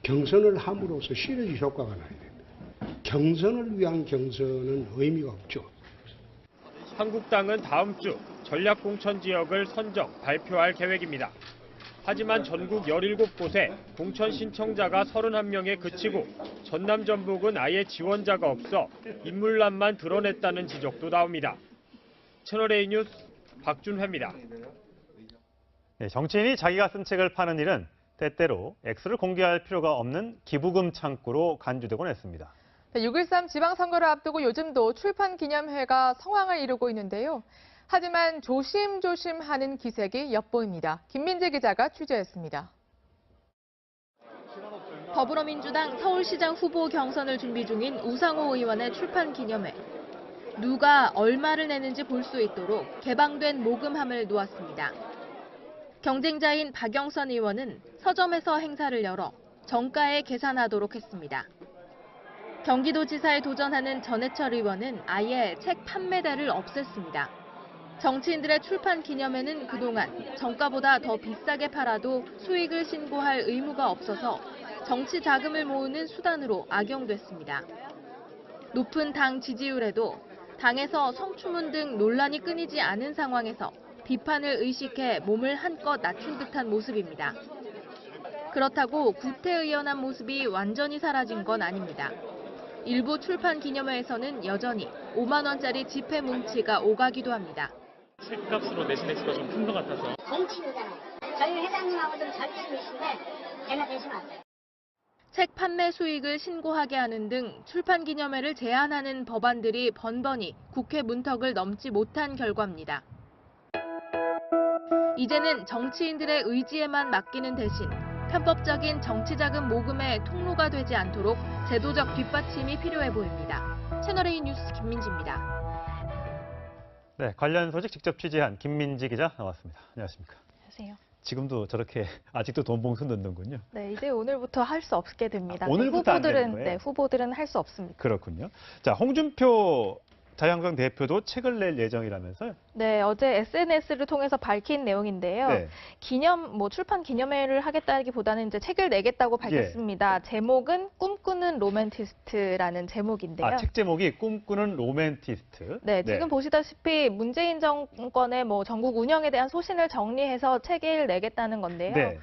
경선을 함으로써 시너지 효과가 나야 됩니다. 경선을 위한 경선은 의미가 없죠. 한국당은 다음 주 전략 공천 지역을 선정, 발표할 계획입니다. 하지만 전국 17곳에 공천 신청자가 31명에 그치고 전남 전북은 아예 지원자가 없어 인물란만 드러냈다는 지적도 나옵니다. 채널A 뉴스 박준회입니다. 네, 정치인이 자기가 쓴 책을 파는 일은 때때로 액수를 공개할 필요가 없는 기부금 창구로 간주되곤 했습니다. 6.13 지방선거를 앞두고 요즘도 출판 기념회가 성황을 이루고 있는데요. 하지만 조심조심하는 기색이 엿보입니다. 김민재 기자가 취재했습니다. 더불어민주당 서울시장 후보 경선을 준비 중인 우상호 의원의 출판 기념회. 누가 얼마를 내는지 볼 수 있도록 개방된 모금함을 놓았습니다. 경쟁자인 박영선 의원은 서점에서 행사를 열어 정가에 계산하도록 했습니다. 경기도지사에 도전하는 전해철 의원은 아예 책 판매대를 없앴습니다. 정치인들의 출판 기념회는 그동안 정가보다 더 비싸게 팔아도 수익을 신고할 의무가 없어서 정치 자금을 모으는 수단으로 악용됐습니다. 높은 당 지지율에도 당에서 성추문 등 논란이 끊이지 않은 상황에서 비판을 의식해 몸을 한껏 낮춘 듯한 모습입니다. 그렇다고 구태의연한 모습이 완전히 사라진 건 아닙니다. 일부 출판 기념회에서는 여전히 5만 원짜리 지폐 뭉치가 오가기도 합니다. 책값으로 내신 액수가 좀 큰 것 같아서. 정치인이잖아요. 저희 회장님하고 좀 절친이신데 제가 대신 왔어요. 책 판매 수익을 신고하게 하는 등 출판 기념회를 제한하는 법안들이 번번이 국회 문턱을 넘지 못한 결과입니다. 이제는 정치인들의 의지에만 맡기는 대신 편법적인 정치자금 모금의 통로가 되지 않도록 제도적 뒷받침이 필요해 보입니다. 채널A 뉴스 김민지입니다. 네, 관련 소식 직접 취재한 김민지 기자 나왔습니다. 안녕하십니까? 안녕하세요. 지금도 저렇게 아직도 돈 봉투 넣는군요. 네, 이제 오늘부터 할 수 없게 됩니다. 오늘부터 안 되는 거예요? 네, 후보들은 할 수 없습니다. 그렇군요. 자, 홍준표 자유한국당 대표도 책을 낼 예정이라면서요? 네, 어제 SNS를 통해서 밝힌 내용인데요. 네. 출판 기념회를 하겠다기보다는 이제 책을 내겠다고 밝혔습니다. 제목은 꿈꾸는 로맨티스트라는 제목인데요. 아, 책 제목이 꿈꾸는 로맨티스트. 네, 지금 보시다시피 문재인 정권의 전국 운영에 대한 소신을 정리해서 책을 내겠다는 건데요. 네.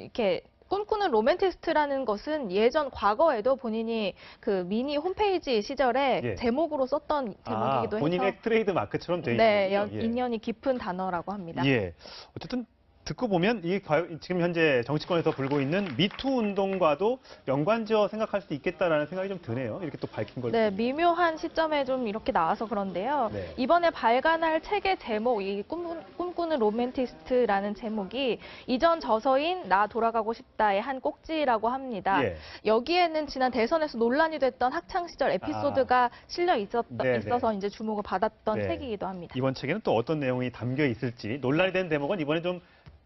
이렇게 꿈꾸는 로맨티스트라는 것은 예전 과거에도 본인이 그 미니 홈페이지 시절에 제목으로 썼던 제목이기도 해서 본인의 트레이드 마크처럼 돼 네, 있군요. 인연이 깊은 단어라고 합니다. 예. 어쨌든 듣고 보면 지금 현재 정치권에서 불고 있는 미투 운동과도 연관지어 생각할 수도 있겠다라는 생각이 좀 드네요. 이렇게 또 밝힌 걸. 네, 미묘한 시점에 좀 이렇게 나와서 그런데요. 네. 이번에 발간할 책의 제목, 이 꿈꾸는 로맨티스트라는 제목이 이전 저서인 나 돌아가고 싶다의 한 꼭지라고 합니다. 예. 여기에는 지난 대선에서 논란이 됐던 학창 시절 에피소드가 실려 있어서 이제 주목을 받았던 책이기도 합니다. 이번 책에는 또 어떤 내용이 담겨 있을지 논란이 된 대목은 이번에 좀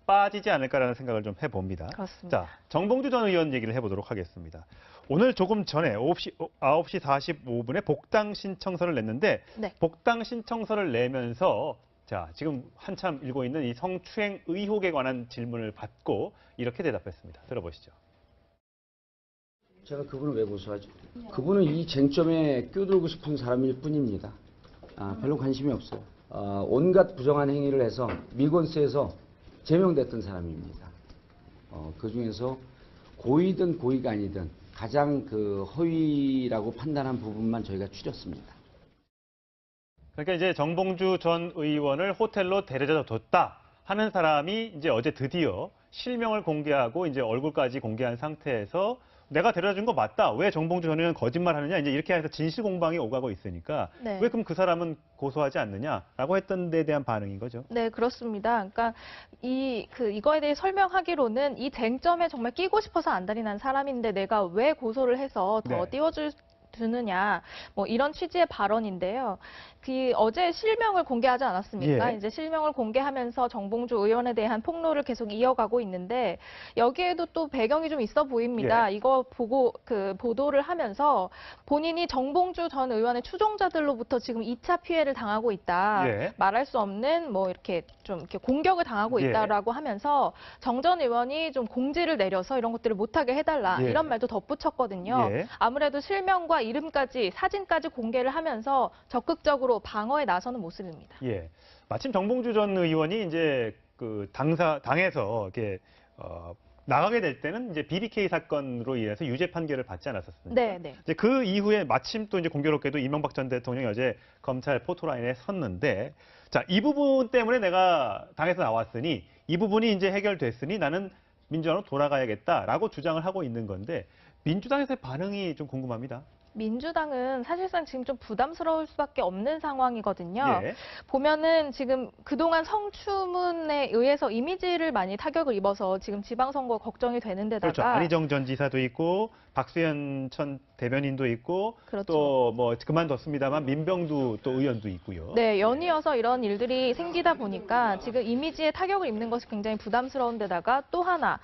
빠지지 않을까라는 생각을 좀 해봅니다. 그렇습니다. 자, 정봉주 전 의원 얘기를 해보도록 하겠습니다. 오늘 조금 전에 9시 45분에 복당 신청서를 냈는데 복당 신청서를 내면서 자, 지금 한참 일고 있는 이 성추행 의혹에 관한 질문을 받고 이렇게 대답했습니다. 들어보시죠. 제가 그분을 왜 고소하죠? 그분은 이 쟁점에 끼어들고 싶은 사람일 뿐입니다. 별로 관심이 없어요. 온갖 부정한 행위를 해서 미건스에서 제명됐던 사람입니다. 그 중에서 고의든 고의가 아니든 가장 허위라고 판단한 부분만 저희가 추렸습니다. 그러니까 이제 정봉주 전 의원을 호텔로 데려다 줬다 하는 사람이 이제 어제 드디어 실명을 공개하고 이제 얼굴까지 공개한 상태에서 내가 데려다 준 거 맞다. 왜 정봉주 전 의원 거짓말하느냐. 이제 이렇게 해서 진실 공방이 오가고 있으니까 왜 그럼 그 사람은 고소하지 않느냐라고 했던 데에 대한 반응인 거죠. 네, 그렇습니다. 그러니까 이거에 대해 설명하기로는 이 쟁점에 정말 끼고 싶어서 안달이 난 사람인데 내가 왜 고소를 해서 더 띄워줄 주느냐 이런 취지의 발언인데요. 어제 실명을 공개하지 않았습니까? 이제 실명을 공개하면서 정봉주 의원에 대한 폭로를 계속 이어가고 있는데 여기에도 또 배경이 좀 있어 보입니다. 이거 보고 보도를 하면서 본인이 정봉주 전 의원의 추종자들로부터 지금 2차 피해를 당하고 있다. 말할 수 없는 이렇게 공격을 당하고 있다라고 하면서 정 전 의원이 좀 공지를 내려서 이런 것들을 못하게 해달라 이런 말도 덧붙였거든요. 아무래도 실명과 이름까지 사진까지 공개를 하면서 적극적으로 방어에 나서는 모습입니다. 예, 마침 정봉주 전 의원이 이제 당에서 이렇게 나가게 될 때는 이제 BBK 사건으로 인해서 유죄 판결을 받지 않았었습니까? 네. 이제 그 이후에 마침 또 이제 공교롭게도 이명박 전 대통령이 어제 검찰 포토라인에 섰는데, 자, 이 부분 때문에 내가 당에서 나왔으니 이 부분이 이제 해결됐으니 나는 민주당으로 돌아가야겠다라고 주장을 하고 있는 건데 민주당에서의 반응이 좀 궁금합니다. 민주당은 사실상 지금 좀 부담스러울 수밖에 없는 상황이거든요. 보면은 지금 그동안 성추문에 의해서 이미지를 많이 타격을 입어서 지금 지방선거 걱정이 되는 데다가 그렇죠. 안희정 전 지사도 있고 박수현 전 대변인도 있고 또 그만뒀습니다만 민병두 또 의원도 있고요. 네, 연이어서 이런 일들이 생기다 보니까 지금 이미지에 타격을 입는 것이 굉장히 부담스러운 데다가 또 하나